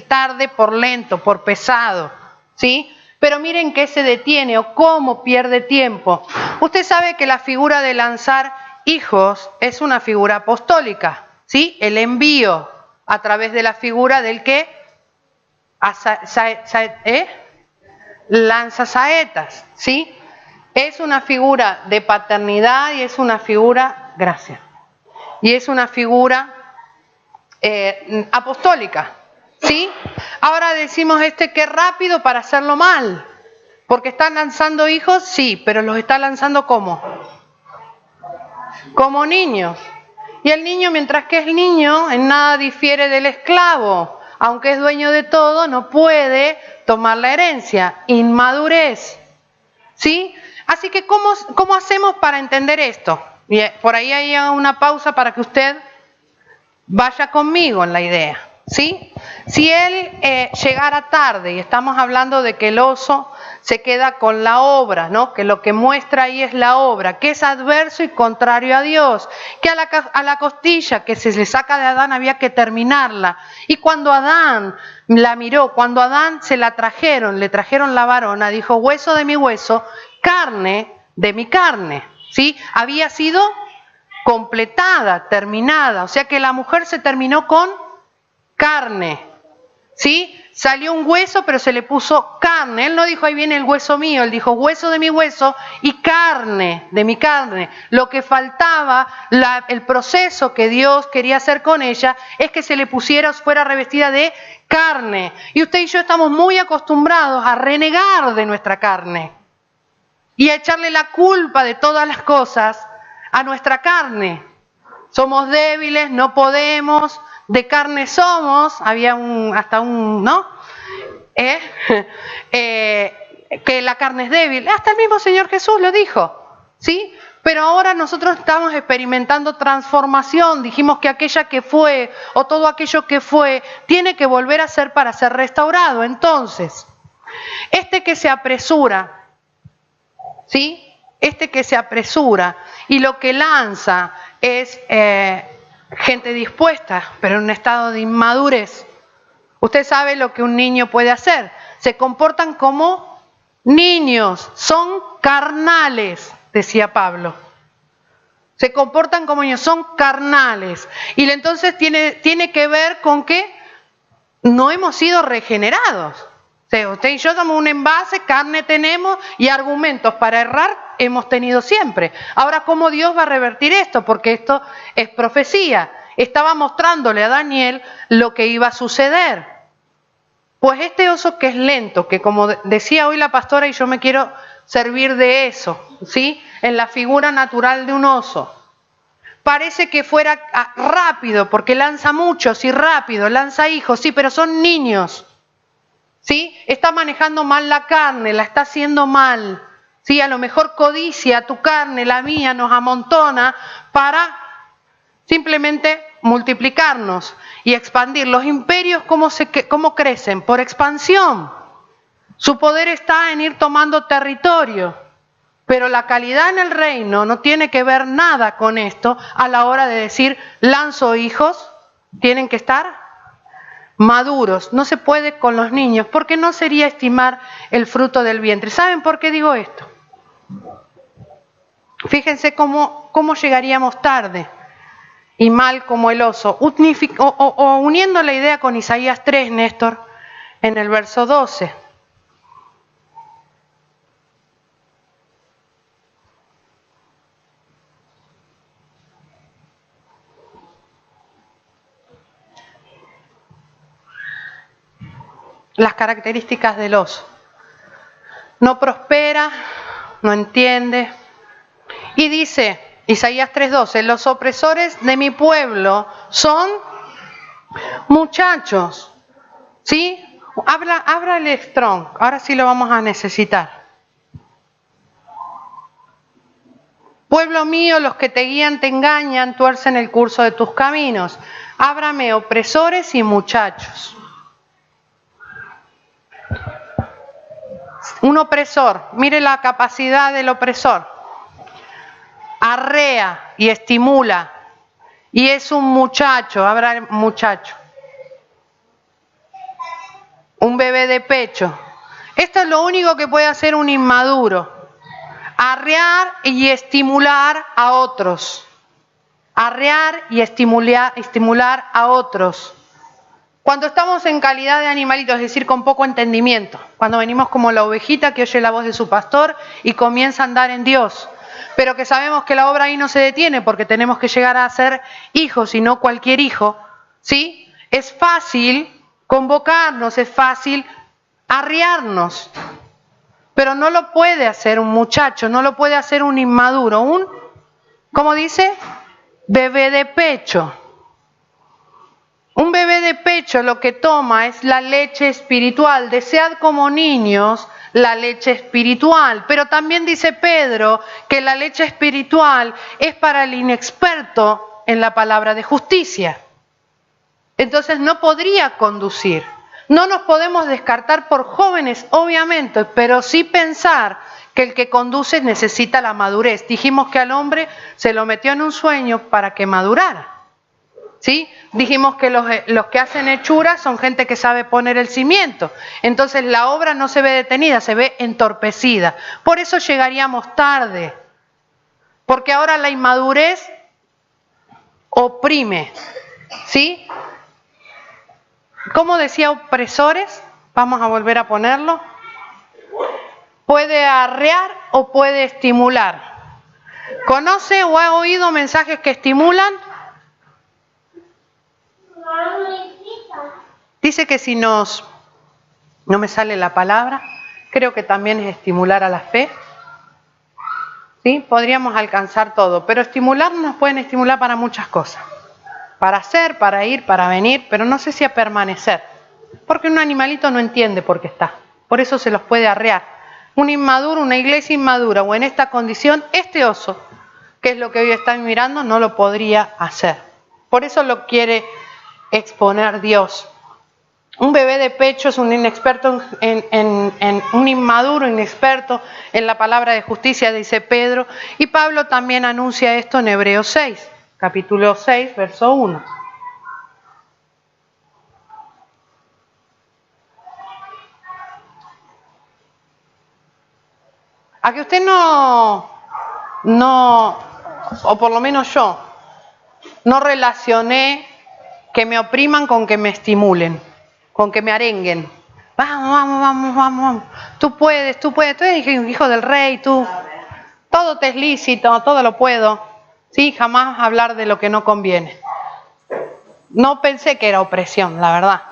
[SPEAKER 1] tarde por lento, por pesado, ¿sí? Pero miren que se detiene o cómo pierde tiempo. Usted sabe que la figura de lanzar hijos es una figura apostólica, ¿sí? El envío a través de la figura del que lanza saetas, ¿sí? Es una figura de paternidad y es una figura, gracias, y es una figura apostólica, ¿sí? Ahora decimos qué rápido para hacerlo mal, porque están lanzando hijos, sí, pero los está lanzando ¿cómo? Como niños. Y el niño, mientras que es niño, en nada difiere del esclavo. Aunque es dueño de todo, no puede tomar la herencia. Inmadurez. ¿Sí? Así que, ¿cómo hacemos para entender esto? Y por ahí hay una pausa para que usted vaya conmigo en la idea. ¿Sí? Si él llegara tarde, y estamos hablando de que el oso se queda con la obra, ¿no? Que lo que muestra ahí es la obra, que es adverso y contrario a Dios, que a la costilla que se le saca de Adán había que terminarla. Y cuando Adán la miró, cuando Adán se la trajeron, le trajeron la varona, dijo, hueso de mi hueso, carne de mi carne, ¿sí? Había sido completada, terminada, o sea que la mujer se terminó con carne, ¿sí? Salió un hueso, pero se le puso carne. Él no dijo, ahí viene el hueso mío, él dijo, hueso de mi hueso y carne de mi carne. Lo que faltaba, el proceso que Dios quería hacer con ella, es que se le pusiera, fuera revestida de carne. Y usted y yo estamos muy acostumbrados a renegar de nuestra carne y a echarle la culpa de todas las cosas a nuestra carne. Somos débiles, no podemos, de carne somos, había ¿no? Que la carne es débil, hasta el mismo Señor Jesús lo dijo, ¿sí? Pero ahora nosotros estamos experimentando transformación, dijimos que aquella que fue, o todo aquello que fue, tiene que volver a ser para ser restaurado. Entonces, que se apresura, ¿sí? Que se apresura y lo que lanza es gente dispuesta, pero en un estado de inmadurez. Usted sabe lo que un niño puede hacer. Se comportan como niños, son carnales, decía Pablo. Se comportan como niños, son carnales. Y entonces tiene que ver con que no hemos sido regenerados. O sea, usted y yo somos un envase, carne tenemos y argumentos para errar hemos tenido siempre. Ahora, ¿cómo Dios va a revertir esto? Porque esto es profecía. Estaba mostrándole a Daniel lo que iba a suceder. Pues este oso que es lento, que como decía hoy la pastora, y yo me quiero servir de eso, ¿sí? En la figura natural de un oso. Parece que fuera rápido, porque lanza muchos y rápido, lanza hijos, sí, pero son niños. ¿Sí? Está manejando mal la carne, la está haciendo mal. ¿Sí? A lo mejor codicia tu carne, la mía, nos amontona para simplemente multiplicarnos y expandir. Los imperios, ¿cómo crecen? Por expansión. Su poder está en ir tomando territorio. Pero la calidad en el reino no tiene que ver nada con esto a la hora de decir, lanzo hijos, tienen que estar maduros. No se puede con los niños, porque no sería estimar el fruto del vientre. ¿Saben por qué digo esto? Fíjense cómo llegaríamos tarde y mal como el oso. Uniendo la idea con Isaías 3, Néstor, en el verso 12. Las características del oso. No prospera, no entiende. Y dice, Isaías 3:12, los opresores de mi pueblo son muchachos. ¿Sí? Abra el Strong, ahora sí lo vamos a necesitar. Pueblo mío, los que te guían te engañan, tuercen el curso de tus caminos. Ábrame opresores y muchachos. Un opresor, mire la capacidad del opresor. Arrea y estimula. Y es un muchacho, habrá muchacho. Un bebé de pecho. Esto es lo único que puede hacer un inmaduro. Arrear y estimular a otros. Arrear y estimular a otros. Cuando estamos en calidad de animalitos, es decir, con poco entendimiento, cuando venimos como la ovejita que oye la voz de su pastor y comienza a andar en Dios. pero que sabemos que la obra ahí no se detiene porque tenemos que llegar a ser hijos y no cualquier hijo, ¿sí? Es fácil convocarnos, es fácil arriarnos, pero no lo puede hacer un muchacho, no lo puede hacer un inmaduro, ¿cómo dice? Bebé de pecho. Un bebé de pecho lo que toma es la leche espiritual. Desead como niños la leche espiritual. Pero también dice Pedro que la leche espiritual es para el inexperto en la palabra de justicia. Entonces no podría conducir. No nos podemos descartar por jóvenes, obviamente, pero sí pensar que el que conduce necesita la madurez. Dijimos que al hombre se lo metió en un sueño para que madurara. ¿Sí? Dijimos que los que hacen hechuras son gente que sabe poner el cimiento. Entonces la obra no se ve detenida, se ve entorpecida. Por eso llegaríamos tarde. Porque ahora la inmadurez oprime. ¿Sí? ¿Cómo decía opresores? Vamos a volver a ponerlo. Puede arrear o puede estimular. ¿Conoce o ha oído mensajes que estimulan? Dice que si no me sale la palabra, creo que también es estimular a la fe. ¿Sí? Podríamos alcanzar todo, pero estimularnos nos pueden estimular para muchas cosas. Para hacer, para ir, para venir, pero no sé si a permanecer. Porque un animalito no entiende por qué está. Por eso se los puede arrear. Un inmaduro, una iglesia inmadura o en esta condición, este oso, que es lo que hoy están mirando, no lo podría hacer. Por eso lo quiere exponer Dios. Un bebé de pecho es un inexperto un inmaduro, inexperto en la palabra de justicia, dice Pedro, y Pablo también anuncia esto en Hebreos 6, capítulo 6, verso 1. A que usted no, o por lo menos yo, no relacioné que me opriman con que me estimulen, con que me arenguen. Vamos. Tú puedes. Tú eres hijo del rey, tú. Todo te es lícito, todo lo puedo. Sí, jamás hablar de lo que no conviene. No pensé que era opresión, la verdad.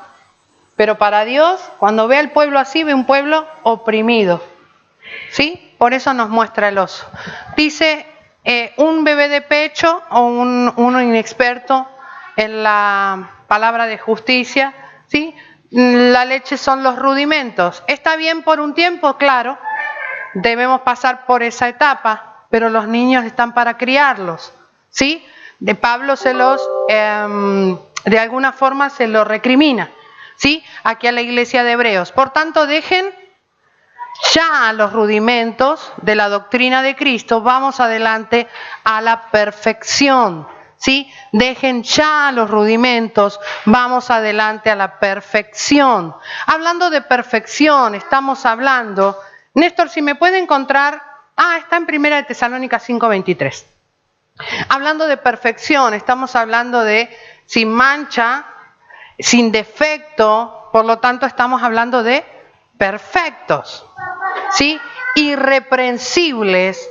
[SPEAKER 1] Pero para Dios, cuando ve al pueblo así, ve un pueblo oprimido. ¿Sí? Por eso nos muestra el oso. Dice, un bebé de pecho o uno inexperto en la palabra de justicia, ¿sí? La leche son los rudimentos. ¿Está bien por un tiempo? Claro, debemos pasar por esa etapa, pero los niños están para criarlos, ¿sí? De Pablo de alguna forma se lo recrimina, ¿sí? Aquí a la iglesia de Hebreos. Por tanto, dejen ya los rudimentos de la doctrina de Cristo, vamos adelante a la perfección. ¿Sí? Dejen ya los rudimentos, vamos adelante a la perfección. Hablando de perfección, estamos hablando, Néstor, si me puede encontrar, está en 1 de Tesalónicas 5:23. Hablando de perfección, estamos hablando de sin mancha, sin defecto, por lo tanto estamos hablando de perfectos, ¿sí? Irreprensibles.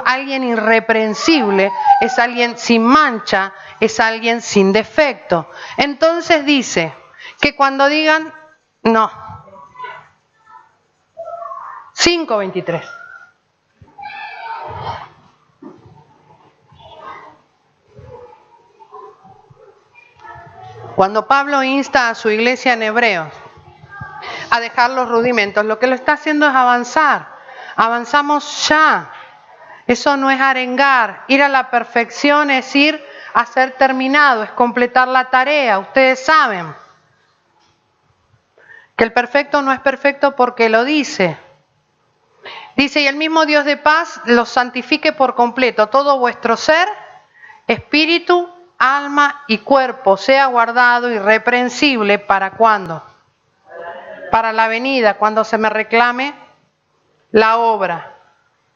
[SPEAKER 1] Alguien irreprensible es alguien sin mancha, es alguien sin defecto. Entonces dice que cuando digan, no. 5:23. Cuando Pablo insta a su iglesia en Hebreos a dejar los rudimentos, lo que lo está haciendo es avanzar. Avanzamos ya. Eso no es arengar. Ir a la perfección es ir a ser terminado, es completar la tarea. Ustedes saben que el perfecto no es perfecto porque lo dice. Dice, y el mismo Dios de paz los santifique por completo. Todo vuestro ser, espíritu, alma y cuerpo sea guardado irreprensible. ¿Para cuándo? Para la venida, cuando se me reclame la obra.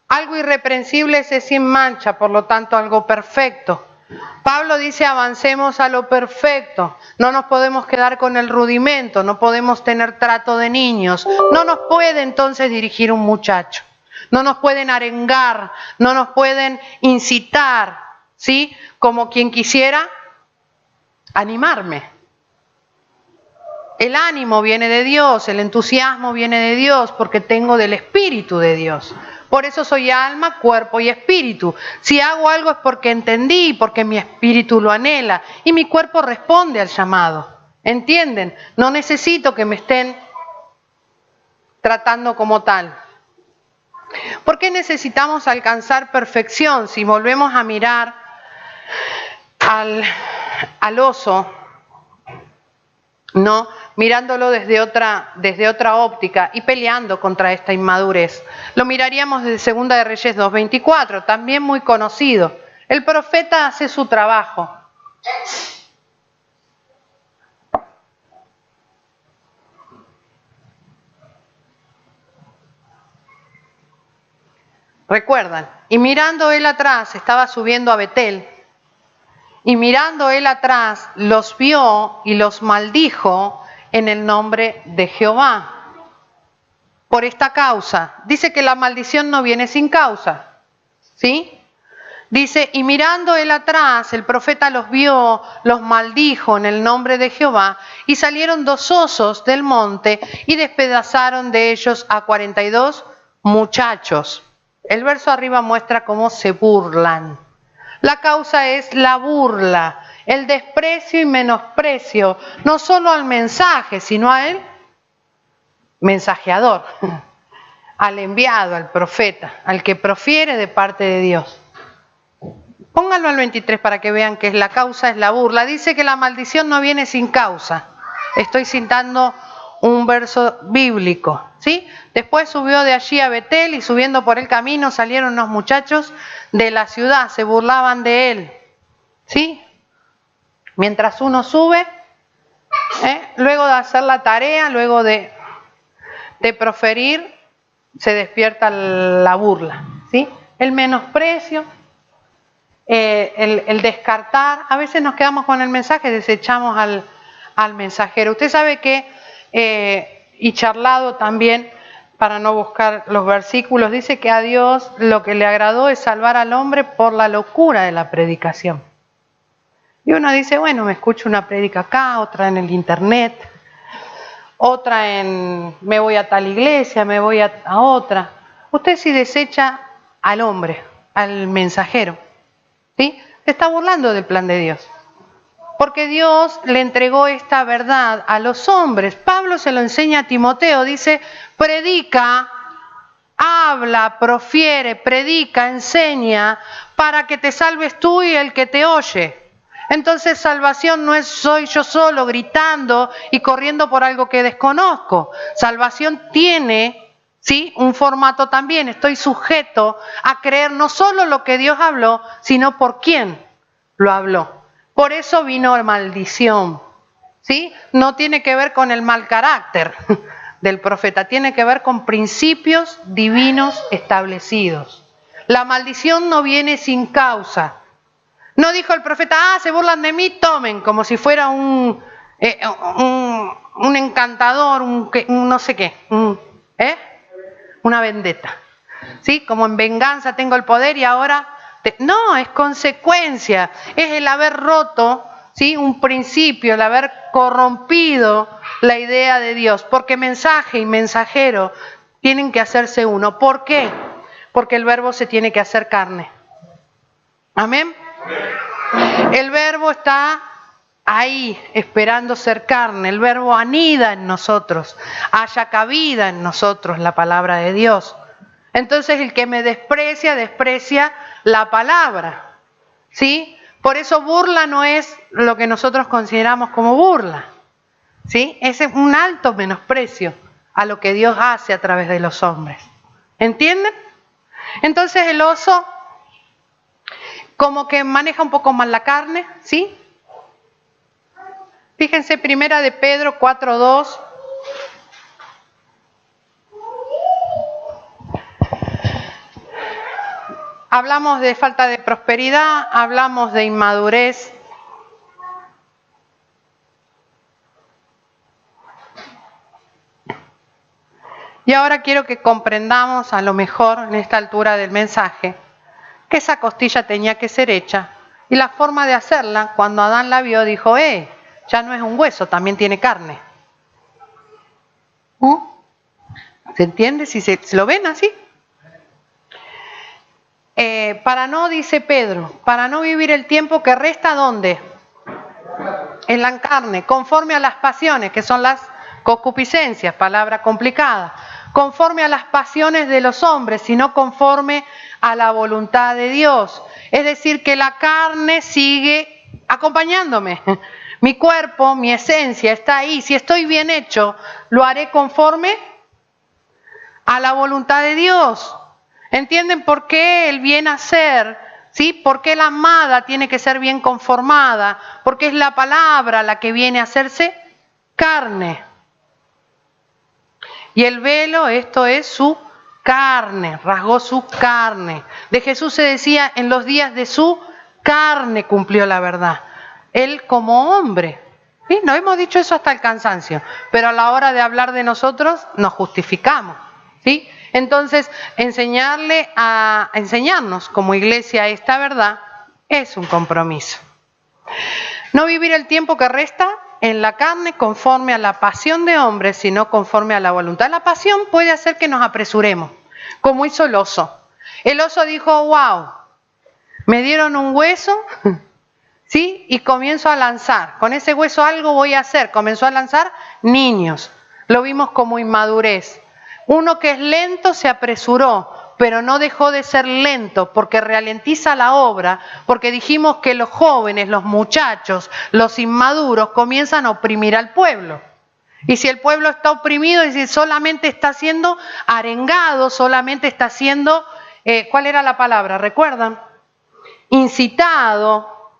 [SPEAKER 1] Algo irreprensible es sin mancha, por lo tanto algo perfecto. Pablo dice avancemos a lo perfecto, no nos podemos quedar con el rudimento, no podemos tener trato de niños, no nos puede entonces dirigir un muchacho, no nos pueden arengar, no nos pueden incitar, ¿sí? Como quien quisiera animarme. El ánimo viene de Dios, el entusiasmo viene de Dios, porque tengo del Espíritu de Dios. Por eso soy alma, cuerpo y espíritu. Si hago algo es porque entendí, porque mi espíritu lo anhela y mi cuerpo responde al llamado. ¿Entienden? No necesito que me estén tratando como tal. ¿Por qué necesitamos alcanzar perfección? Si volvemos a mirar al oso, ¿no? Mirándolo desde otra óptica y peleando contra esta inmadurez. Lo miraríamos desde 2 de Reyes 2:24, también muy conocido. El profeta hace su trabajo. ¿Recuerdan? Y mirando él atrás, estaba subiendo a Betel, y mirando él atrás, los vio y los maldijo en el nombre de Jehová. Por esta causa. Dice que la maldición no viene sin causa. ¿Sí? Dice, y mirando él atrás, el profeta los vio, los maldijo en el nombre de Jehová, y salieron 2 osos del monte y despedazaron de ellos a 42 muchachos. El verso arriba muestra cómo se burlan. La causa es la burla, el desprecio y menosprecio, no solo al mensaje, sino a él mensajeador, al enviado, al profeta, al que profiere de parte de Dios. Pónganlo al 23 para que vean que la causa es la burla. Dice que la maldición no viene sin causa. Estoy citando un verso bíblico, ¿sí? Después subió de allí a Betel y subiendo por el camino salieron unos muchachos de la ciudad, se burlaban de él, ¿sí? Mientras uno sube, luego de hacer la tarea, luego de proferir, se despierta la burla, ¿sí? El menosprecio, el descartar. A veces nos quedamos con el mensaje, desechamos al mensajero. Usted sabe que, y charlado también, para no buscar los versículos, dice que a Dios lo que le agradó es salvar al hombre por la locura de la predicación. Y uno dice, bueno, me escucho una prédica acá, otra en el internet, otra me voy a tal iglesia, me voy a otra. Usted sí desecha al hombre, al mensajero, ¿sí? Se está burlando del plan de Dios. Porque Dios le entregó esta verdad a los hombres. Pablo se lo enseña a Timoteo, dice, predica, habla, profiere, predica, enseña, para que te salves tú y el que te oye. Entonces salvación no es soy yo solo gritando y corriendo por algo que desconozco. Salvación tiene, ¿sí?, un formato también. Estoy sujeto a creer no solo lo que Dios habló, sino por quién lo habló. Por eso vino maldición, ¿sí? No tiene que ver con el mal carácter del profeta, tiene que ver con principios divinos establecidos. La maldición no viene sin causa. No dijo el profeta, se burlan de mí, tomen, como si fuera un encantador, un no sé qué, una vendetta. ¿Sí? Como en venganza tengo el poder y ahora... No, es consecuencia, es el haber roto, ¿sí?, un principio, el haber corrompido la idea de Dios, porque mensaje y mensajero tienen que hacerse uno. ¿Por qué? Porque el verbo se tiene que hacer carne. ¿Amén? El verbo está ahí esperando ser carne, el verbo anida en nosotros, haya cabida en nosotros la palabra de Dios. Entonces el que me desprecia, desprecia la palabra, ¿sí? Por eso burla no es lo que nosotros consideramos como burla, ¿sí? Es un alto menosprecio a lo que Dios hace a través de los hombres. ¿Entienden? Entonces el oso como que maneja un poco más la carne, ¿sí? Fíjense, 1 de Pedro 4:2. Hablamos de falta de prosperidad, hablamos de inmadurez. Y ahora quiero que comprendamos a lo mejor en esta altura del mensaje que esa costilla tenía que ser hecha y la forma de hacerla, cuando Adán la vio, dijo, ya no es un hueso, también tiene carne. ¿Se entiende? Si lo ven así. Para no, dice Pedro, para no vivir el tiempo que resta, ¿dónde? En la carne, conforme a las pasiones, que son las concupiscencias, palabra complicada, conforme a las pasiones de los hombres, sino conforme a la voluntad de Dios. Es decir, que la carne sigue acompañándome. Mi cuerpo, mi esencia está ahí. Si estoy bien hecho, lo haré conforme a la voluntad de Dios. ¿Entienden por qué el bien hacer? ¿Sí? ¿Por qué la amada tiene que ser bien conformada? Porque es la palabra la que viene a hacerse carne. Y el velo, esto es su carne, rasgó su carne. De Jesús se decía, en los días de su carne cumplió la verdad. Él como hombre. ¿Sí? No hemos dicho eso hasta el cansancio, pero a la hora de hablar de nosotros nos justificamos. ¿Sí? Entonces, enseñarnos como iglesia esta verdad es un compromiso. No vivir el tiempo que resta en la carne conforme a la pasión de hombres, sino conforme a la voluntad. La pasión puede hacer que nos apresuremos, como hizo el oso. El oso dijo, wow, me dieron un hueso, ¿sí? Y comienzo a lanzar. Con ese hueso algo voy a hacer. Comenzó a lanzar niños. Lo vimos como inmadurez. Uno que es lento se apresuró, pero no dejó de ser lento porque ralentiza la obra, porque dijimos que los jóvenes, los muchachos, los inmaduros comienzan a oprimir al pueblo. Y si el pueblo está oprimido, es decir, solamente está siendo arengado, solamente está siendo, ¿cuál era la palabra? ¿Recuerdan? Incitado,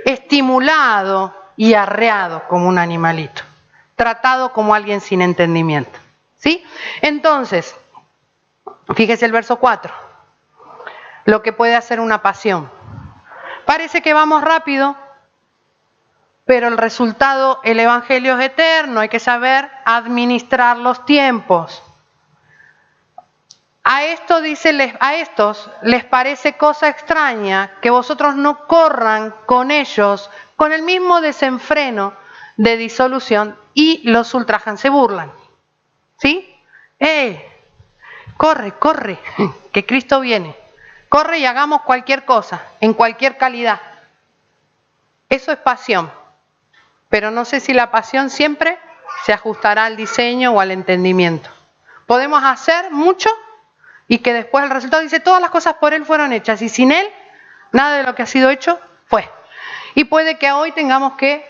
[SPEAKER 1] estimulado y arreado como un animalito, tratado como alguien sin entendimiento. ¿Sí? Entonces, fíjese el verso 4, lo que puede hacer una pasión. Parece que vamos rápido, pero el resultado, el evangelio es eterno, hay que saber administrar los tiempos. A estos les parece cosa extraña que vosotros no corran con ellos con el mismo desenfreno de disolución y los ultrajan, se burlan. ¿Sí? Corre, que Cristo viene. Corre y hagamos cualquier cosa, en cualquier calidad. Eso es pasión. Pero no sé si la pasión siempre se ajustará al diseño o al entendimiento. Podemos hacer mucho y que después el resultado dice, todas las cosas por Él fueron hechas y sin Él, nada de lo que ha sido hecho fue. Y puede que hoy tengamos que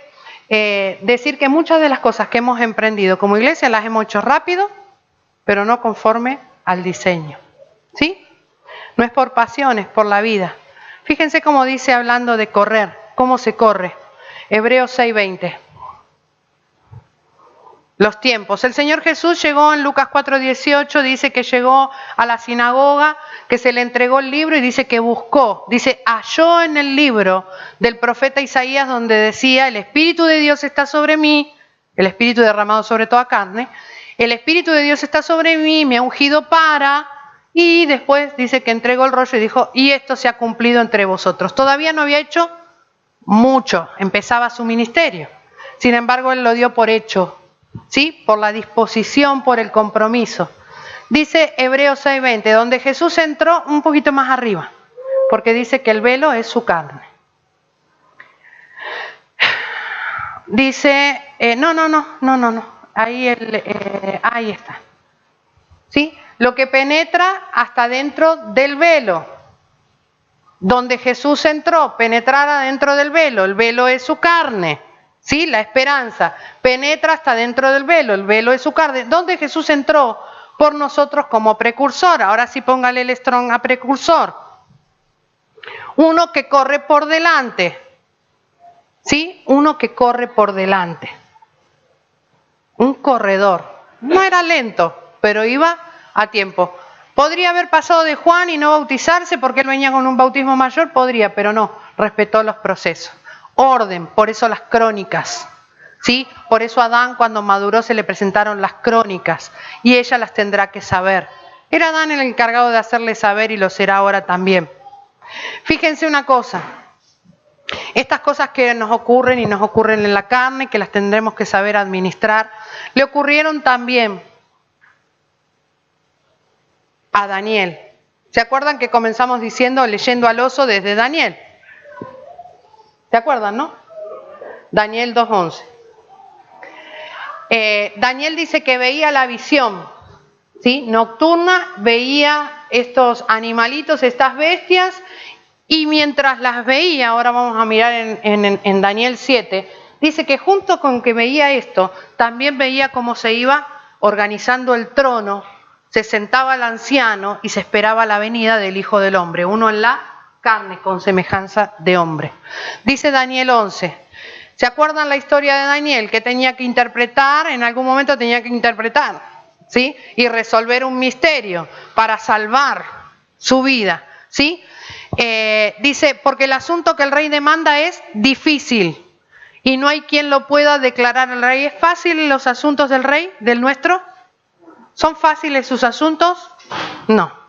[SPEAKER 1] decir que muchas de las cosas que hemos emprendido como iglesia las hemos hecho rápido, pero no conforme al diseño. ¿Sí? No es por pasión, es por la vida. Fíjense cómo dice hablando de correr, cómo se corre. Hebreos 6:20. Los tiempos. El Señor Jesús llegó en Lucas 4:18, dice que llegó a la sinagoga, que se le entregó el libro y dice que buscó. Dice, halló en el libro del profeta Isaías donde decía, el Espíritu de Dios está sobre mí, el Espíritu derramado sobre toda carne, el Espíritu de Dios está sobre mí, me ha ungido para... Y después dice que entregó el rollo y dijo, y esto se ha cumplido entre vosotros. Todavía no había hecho mucho, empezaba su ministerio. Sin embargo, Él lo dio por hecho. ¿Sí? Por la disposición, por el compromiso. Dice Hebreos 6:20, donde Jesús entró un poquito más arriba, porque dice que el velo es su carne. Dice, no, ahí está. ¿Sí? Lo que penetra hasta dentro del velo. Donde Jesús entró, penetrar adentro del velo. El velo es su carne. ¿Sí? La esperanza penetra hasta dentro del velo, el velo es su carne. ¿Dónde Jesús entró? Por nosotros como precursor. Ahora sí póngale el strong a precursor. Uno que corre por delante. ¿Sí? Uno que corre por delante. Un corredor. No era lento, pero iba a tiempo. ¿Podría haber pasado de Juan y no bautizarse porque él venía con un bautismo mayor? Podría, pero no, respetó los procesos. Orden, por eso las crónicas. ¿sí? Por eso a Adán, cuando maduró, se le presentaron las crónicas y ella las tendrá que saber. Era Adán el encargado de hacerle saber y lo será ahora también. Fíjense una cosa, estas cosas que nos ocurren y nos ocurren en la carne, que las tendremos que saber administrar, le ocurrieron también a Daniel. ¿Se acuerdan que comenzamos diciendo, leyendo al oso desde Daniel? ¿Se acuerdan, no? Daniel 2:11. Daniel dice que veía la visión, ¿sí? Nocturna, veía estos animalitos, estas bestias, y mientras las veía, ahora vamos a mirar en Daniel 7, dice que junto con que veía esto, también veía cómo se iba organizando el trono, se sentaba el anciano y se esperaba la venida del Hijo del Hombre, uno en la carne con semejanza de hombre. Dice Daniel 11, ¿se acuerdan la historia de Daniel? Que tenía que interpretar, en algún momento tenía que interpretar, ¿sí? Y resolver un misterio para salvar su vida, ¿sí? Dice, porque el asunto que el rey demanda es difícil y no hay quien lo pueda declarar al rey. ¿Es fácil los asuntos del rey, del nuestro? ¿Son fáciles sus asuntos? No.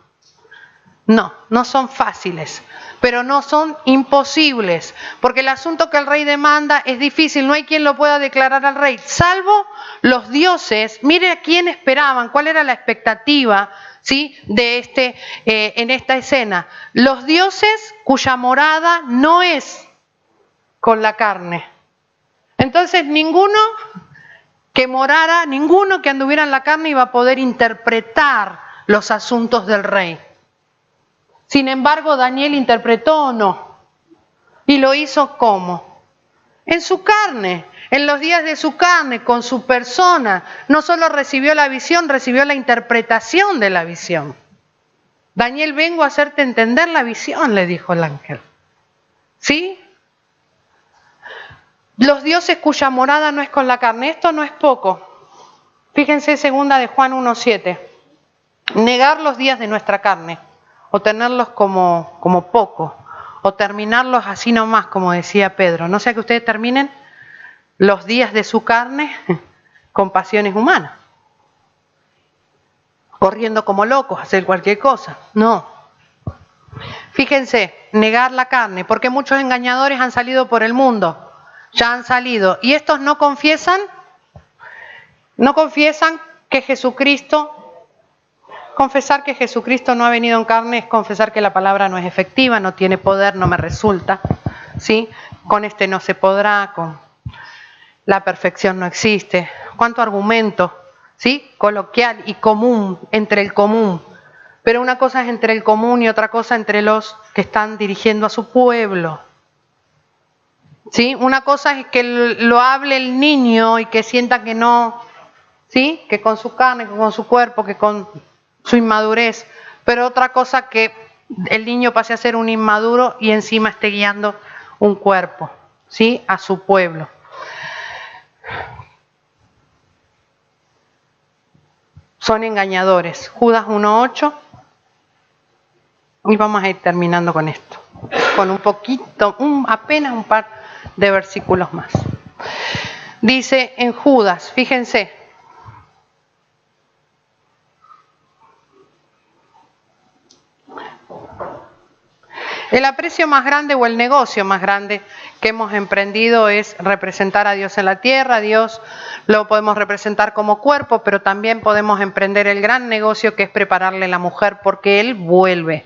[SPEAKER 1] No, no son fáciles, pero no son imposibles, porque el asunto que el rey demanda es difícil, no hay quien lo pueda declarar al rey, salvo los dioses. Mire a quién esperaban, cuál era la expectativa, ¿sí? de en esta escena. Los dioses cuya morada no es con la carne. Entonces ninguno que morara, ninguno que anduviera en la carne iba a poder interpretar los asuntos del rey. Sin embargo, Daniel interpretó o no. ¿Y lo hizo cómo? En su carne, en los días de su carne, con su persona. No solo recibió la visión, recibió la interpretación de la visión. Daniel, vengo a hacerte entender la visión, le dijo el ángel. ¿Sí? Los dioses cuya morada no es con la carne. Esto no es poco. Fíjense, segunda de Juan 1:7. Negar los días de nuestra carne, o tenerlos como poco, o terminarlos así nomás, como decía Pedro. No sea que ustedes terminen los días de su carne con pasiones humanas, corriendo como locos, hacer cualquier cosa. No. Fíjense, negar la carne, porque muchos engañadores han salido por el mundo, ya han salido, y estos no confiesan que Jesucristo. Confesar que Jesucristo no ha venido en carne es confesar que la palabra no es efectiva, no tiene poder, no me resulta, ¿sí? Con este no se podrá, con la perfección no existe. ¿Cuánto argumento, ¿sí? Coloquial y común, entre el común? Pero una cosa es entre el común y otra cosa entre los que están dirigiendo a su pueblo, ¿sí? Una cosa es que lo hable el niño y que sienta que no, ¿sí? Que con su carne, que con su cuerpo, que con su inmadurez, pero otra cosa que el niño pase a ser un inmaduro y encima esté guiando un cuerpo, ¿sí? A su pueblo. Son engañadores. Judas 1:8. Y vamos a ir terminando con esto, con un poquito, apenas un par de versículos más. Dice en Judas, fíjense, el aprecio más grande o el negocio más grande que hemos emprendido es representar a Dios en la tierra. Dios lo podemos representar como cuerpo, pero también podemos emprender el gran negocio que es prepararle a la mujer porque Él vuelve,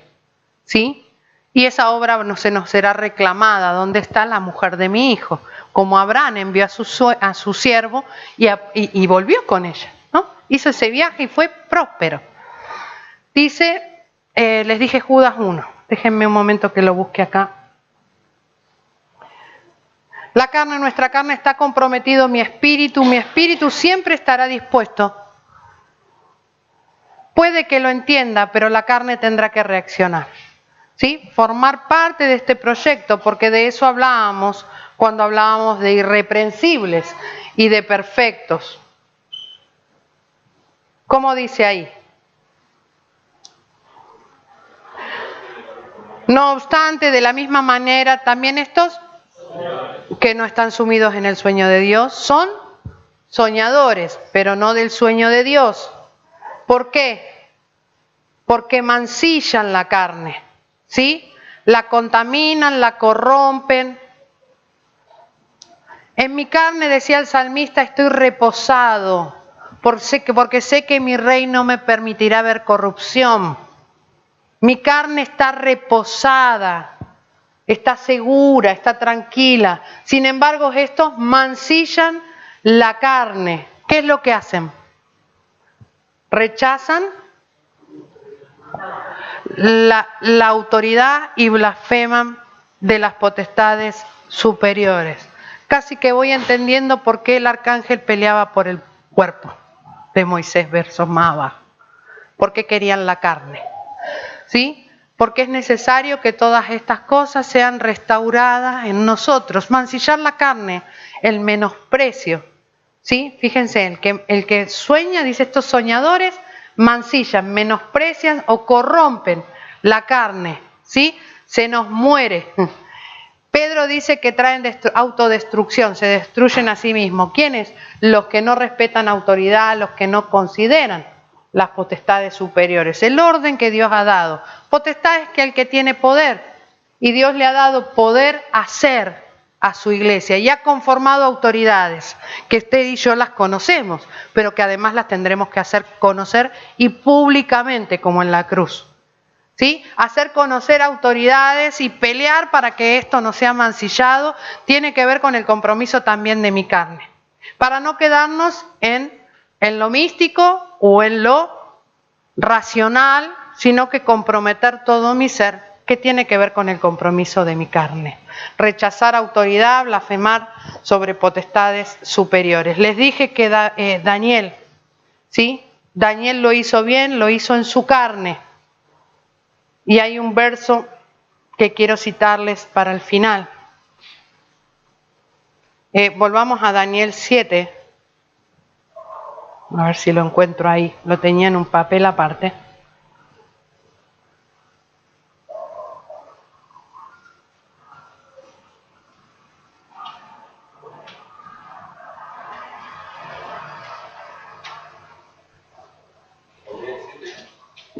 [SPEAKER 1] ¿sí? Y esa obra no se nos será reclamada. ¿Dónde está la mujer de mi hijo? Como Abraham envió a su siervo y volvió con ella, ¿no? Hizo ese viaje y fue próspero. Dice, les dije Judas 1. Déjenme un momento que lo busque acá. La carne, nuestra carne está comprometido, mi espíritu siempre estará dispuesto. Puede que lo entienda, pero la carne tendrá que reaccionar, ¿sí? Formar parte de este proyecto, porque de eso hablábamos cuando hablábamos de irreprensibles y de perfectos. ¿Cómo dice ahí? No obstante, de la misma manera, también estos que no están sumidos en el sueño de Dios son soñadores, pero no del sueño de Dios. ¿Por qué? Porque mancillan la carne, ¿sí? La contaminan, la corrompen. En mi carne, decía el salmista, estoy reposado, porque sé que mi rey no me permitirá ver corrupción. Mi carne está reposada, está segura, está tranquila. Sin embargo, estos mancillan la carne. ¿Qué es lo que hacen? Rechazan la autoridad y blasfeman de las potestades superiores. Casi que voy entendiendo por qué el arcángel peleaba por el cuerpo de Moisés, versos más abajo. Porque querían la carne, ¿sí? Porque es necesario que todas estas cosas sean restauradas en nosotros. Mancillar la carne, el menosprecio, ¿sí? Fíjense, el que sueña, dice, estos soñadores mancillan, menosprecian o corrompen la carne, ¿sí? Se nos muere. Pedro dice que traen autodestrucción, se destruyen a sí mismos. ¿Quiénes? Los que no respetan autoridad, los que no consideran las potestades superiores, el orden que Dios ha dado. Potestades que el que tiene poder, y Dios le ha dado poder hacer a su iglesia y ha conformado autoridades que usted y yo las conocemos, pero que además las tendremos que hacer conocer y públicamente, como en la cruz. ¿Sí? Hacer conocer autoridades y pelear para que esto no sea mancillado tiene que ver con el compromiso también de mi carne. Para no quedarnos en lo místico o en lo racional, sino que comprometer todo mi ser, que tiene que ver con el compromiso de mi carne. Rechazar autoridad, blasfemar sobre potestades superiores. Les dije que Daniel, ¿sí? Daniel lo hizo bien, lo hizo en su carne. Y hay un verso que quiero citarles para el final. Volvamos a Daniel 7. A ver si lo encuentro ahí. Lo tenía en un papel aparte.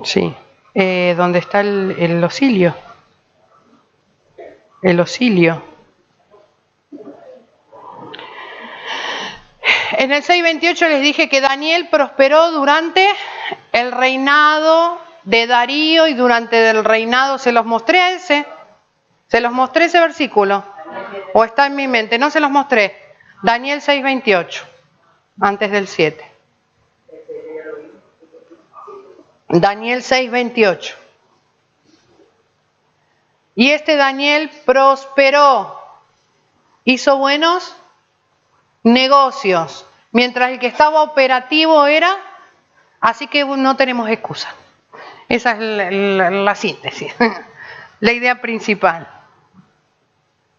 [SPEAKER 1] Sí. ¿Dónde está el osilio? El osilio. En el 6:28 les dije que Daniel prosperó durante el reinado de Darío y durante el reinado, se los mostré a ese versículo, o está en mi mente, no se los mostré. Daniel 6:28, antes del 7. Daniel 6:28. Y este Daniel prosperó, hizo buenos negocios, mientras el que estaba operativo era, así que no tenemos excusa. Esa es la síntesis, la idea principal.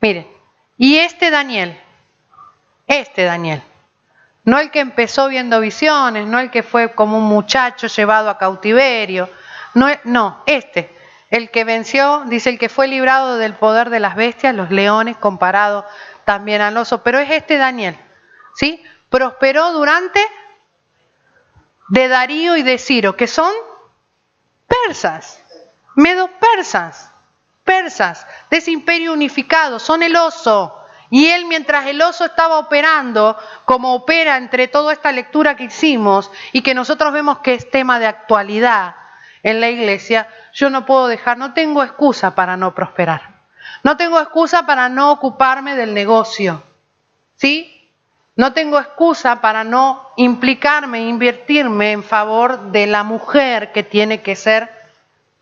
[SPEAKER 1] Miren, y este Daniel, no el que empezó viendo visiones, no el que fue como un muchacho llevado a cautiverio, no, el que venció, dice, el que fue librado del poder de las bestias, los leones, comparado también al oso, pero es este Daniel, ¿sí? Prosperó durante de Darío y de Ciro, que son persas, persas, de ese imperio unificado, son el oso. Y él, mientras el oso estaba operando, como opera entre toda esta lectura que hicimos y que nosotros vemos que es tema de actualidad en la iglesia, yo no tengo excusa para no prosperar. No tengo excusa para no ocuparme del negocio, ¿sí? No tengo excusa para no implicarme, invertirme en favor de la mujer que tiene que ser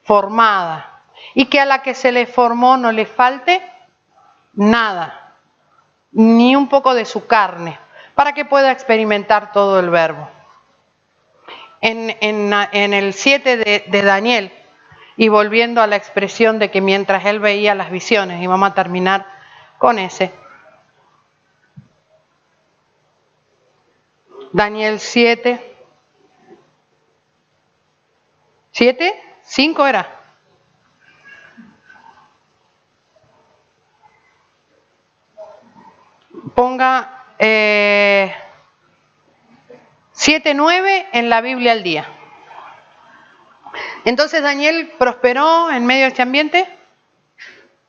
[SPEAKER 1] formada y que a la que se le formó no le falte nada, ni un poco de su carne, para que pueda experimentar todo el verbo. En el 7 de Daniel, y volviendo a la expresión de que mientras él veía las visiones, y vamos a terminar con ese, Daniel 7, ¿7? ¿5 era? ponga 7:9 en la Biblia al día. Entonces, ¿Daniel prosperó en medio de este ambiente?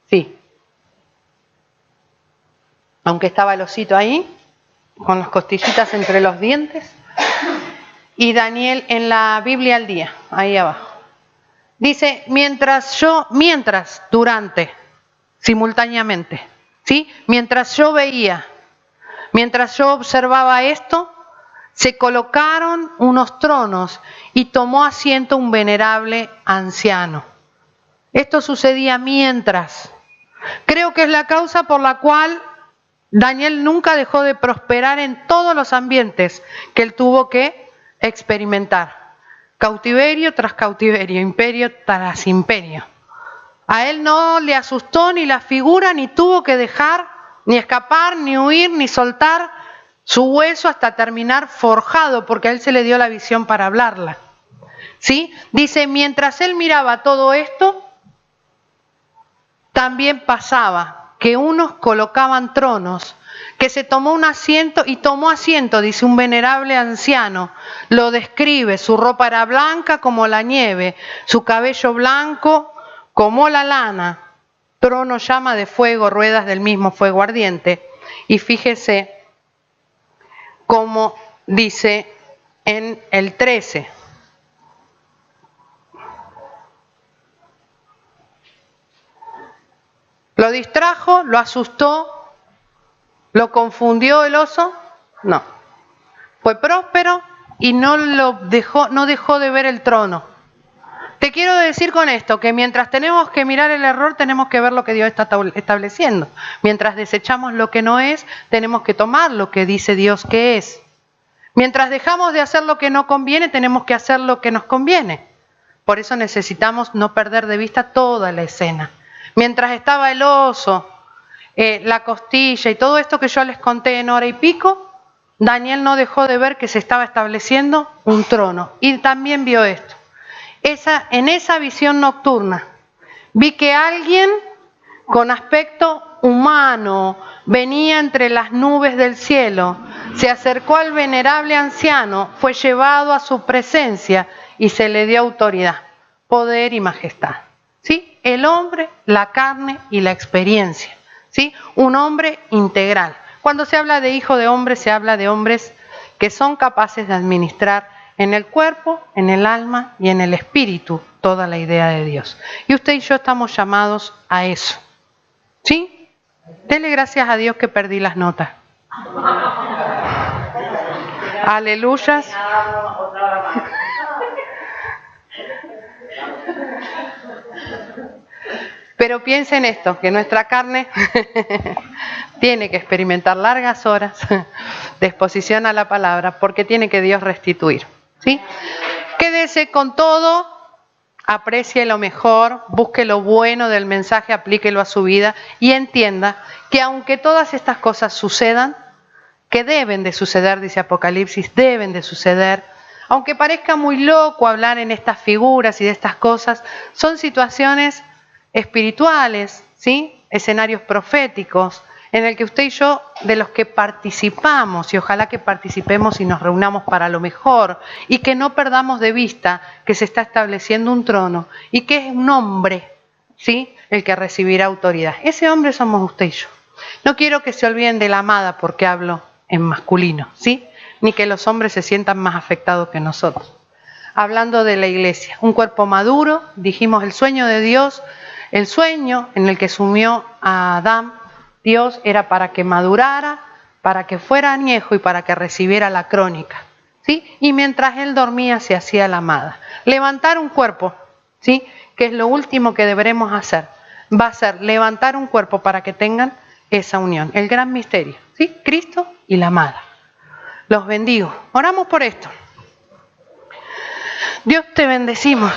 [SPEAKER 1] Sí. Aunque estaba el osito ahí, con las costillitas entre los dientes. Y Daniel en la Biblia al día, ahí abajo. Dice, durante, simultáneamente, ¿sí? Mientras yo veía, mientras yo observaba esto, se colocaron unos tronos y tomó asiento un venerable anciano. Esto sucedía mientras. Creo que es la causa por la cual Daniel nunca dejó de prosperar en todos los ambientes que él tuvo que experimentar. Cautiverio tras cautiverio, imperio tras imperio. A él no le asustó ni la figura, ni tuvo que dejar, ni escapar, ni huir, ni soltar su hueso hasta terminar forjado, porque a él se le dio la visión para hablarla. ¿Sí? Dice, mientras él miraba todo esto, también pasaba que unos colocaban tronos, que se tomó un asiento y tomó asiento, dice un venerable anciano, lo describe, su ropa era blanca como la nieve, su cabello blanco como la lana, trono, llama de fuego, ruedas del mismo fuego ardiente. Y fíjese cómo dice en el 13. ¿Lo distrajo? ¿Lo asustó? ¿Lo confundió el oso? No. Fue próspero y no dejó de ver el trono. Te quiero decir con esto que mientras tenemos que mirar el error, tenemos que ver lo que Dios está estableciendo. Mientras desechamos lo que no es, tenemos que tomar lo que dice Dios que es. Mientras dejamos de hacer lo que no conviene, tenemos que hacer lo que nos conviene. Por eso necesitamos no perder de vista toda la escena. Mientras estaba el oso, la costilla y todo esto que yo les conté en hora y pico, Daniel no dejó de ver que se estaba estableciendo un trono. Y también vio esto. En esa visión nocturna, vi que alguien con aspecto humano venía entre las nubes del cielo, se acercó al venerable anciano, fue llevado a su presencia y se le dio autoridad, poder y majestad. ¿Sí? El hombre, la carne y la experiencia. ¿Sí? Un hombre integral. Cuando se habla de hijo de hombre, se habla de hombres que son capaces de administrar en el cuerpo, en el alma y en el espíritu toda la idea de Dios. Y usted y yo estamos llamados a eso. ¿Sí? Dele gracias a Dios que perdí las notas. Aleluyas. Pero piensen esto, que nuestra carne tiene que experimentar largas horas de exposición a la palabra, porque tiene que Dios restituir. ¿Sí? Quédese con todo, aprecie lo mejor, busque lo bueno del mensaje, aplíquelo a su vida y entienda que aunque todas estas cosas sucedan, que deben de suceder, dice Apocalipsis, deben de suceder, aunque parezca muy loco hablar en estas figuras y de estas cosas, son situaciones espirituales, ¿sí? Escenarios proféticos, en el que usted y yo, de los que participamos, y ojalá que participemos y nos reunamos para lo mejor, y que no perdamos de vista que se está estableciendo un trono, y que es un hombre, ¿sí? El que recibirá autoridad. Ese hombre somos usted y yo. No quiero que se olviden de la amada porque hablo en masculino, ¿sí? Ni que los hombres se sientan más afectados que nosotros. Hablando de la iglesia, un cuerpo maduro, dijimos el sueño de Dios, el sueño en el que sumió a Adán, Dios era para que madurara, para que fuera añejo y para que recibiera la crónica, ¿sí? Y mientras él dormía se hacía la amada. Levantar un cuerpo, ¿sí? Que es lo último que deberemos hacer. Va a ser levantar un cuerpo para que tengan esa unión. El gran misterio, ¿sí? Cristo y la amada. Los bendigo. Oramos por esto. Dios, te bendecimos.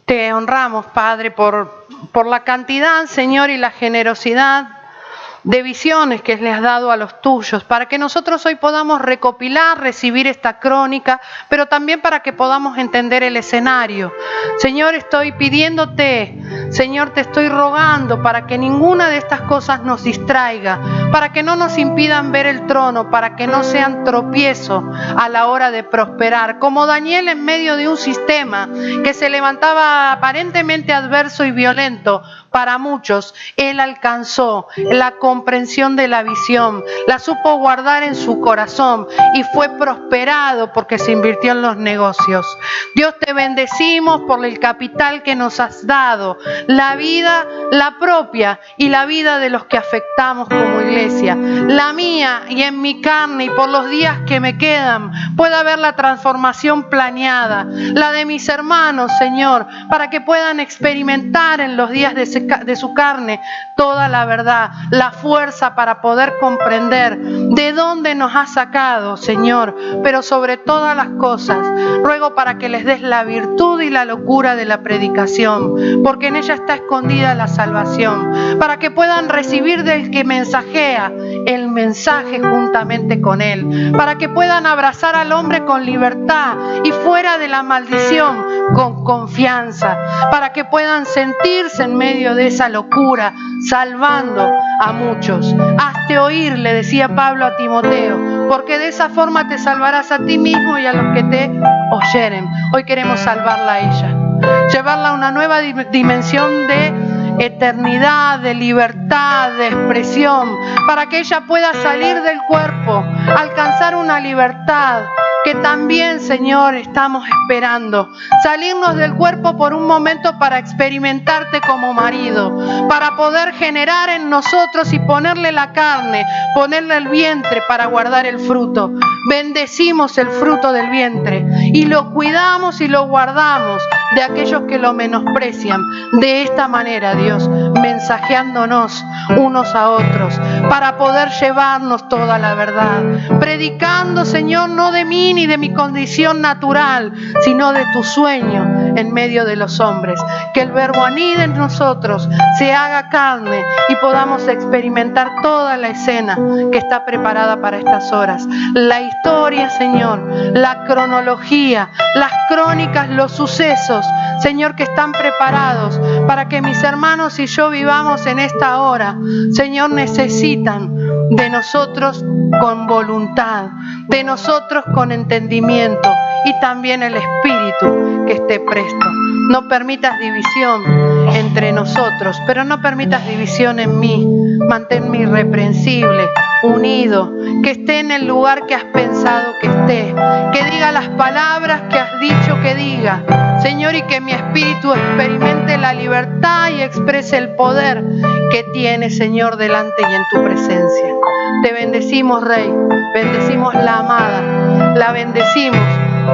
[SPEAKER 1] Te honramos, Padre, por la cantidad, Señor, y la generosidad de visiones que le has dado a los tuyos, para que nosotros hoy podamos recopilar, recibir esta crónica, pero también para que podamos entender el escenario. Señor, estoy pidiéndote, Señor, te estoy rogando para que ninguna de estas cosas nos distraiga, para que no nos impidan ver el trono, para que no sean tropiezo a la hora de prosperar. Como Daniel en medio de un sistema que se levantaba aparentemente adverso y violento para muchos, él alcanzó la comprensión de la visión, la supo guardar en su corazón y fue prosperado porque se invirtió en los negocios. Dios, te bendecimos por el capital que nos has dado, la vida, la propia y la vida de los que afectamos como iglesia, la mía y en mi carne, y por los días que me quedan pueda haber la transformación planeada, la de mis hermanos, Señor, para que puedan experimentar en los días de su carne toda la verdad, la fuerza para poder comprender de dónde nos ha sacado, Señor. Pero sobre todas las cosas, ruego para que les des la virtud y la locura de la predicación, porque en ella está escondida la salvación, para que puedan recibir del que mensajea el mensaje juntamente con él, para que puedan abrazar al hombre con libertad y fuera de la maldición con confianza, para que puedan sentirse en medio de esa locura, salvando a muchos. Hazte oír, le decía Pablo a Timoteo, porque de esa forma te salvarás a ti mismo y a los que te oyeren. Hoy queremos salvarla a ella, llevarla a una nueva dimensión de eternidad, de libertad, de expresión, para que ella pueda salir del cuerpo, alcanzar una libertad que también, Señor, estamos esperando. Salirnos del cuerpo por un momento para experimentarte como marido, para poder generar en nosotros y ponerle la carne, ponerle el vientre para guardar el fruto. Bendecimos el fruto del vientre y lo cuidamos y lo guardamos de aquellos que lo menosprecian. De esta manera, Dios, mensajeándonos unos a otros para poder llevarnos toda la verdad. Predicando, Señor, no de mí ni de mi condición natural, sino de tu sueño en medio de los hombres. Que el verbo anide en nosotros, se haga carne y podamos experimentar toda la escena que está preparada para estas horas. La historia, Señor, la cronología, las crónicas, los sucesos, Señor, que están preparados para que mis hermanos y yo vivamos en esta hora. Señor, necesitan de nosotros con voluntad, de nosotros con entendimiento y también el Espíritu que esté presto. No permitas división entre nosotros, pero no permitas división en mí. Manténme irreprensible, unido, que esté en el lugar que has pensado que esté, que diga las palabras que has dicho que diga, Señor, y que mi espíritu experimente la libertad y exprese el poder que tiene, Señor, delante y en tu presencia. Te bendecimos, Rey, bendecimos la amada, la bendecimos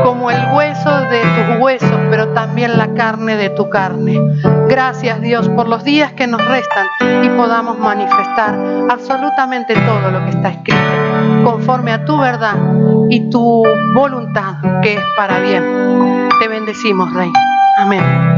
[SPEAKER 1] como el hueso de tus huesos, pero también la carne de tu carne. Gracias, Dios, por los días que nos restan y podamos manifestar absolutamente todo lo que está escrito, conforme a tu verdad y tu voluntad, que es para bien. Te bendecimos, Rey. Amén.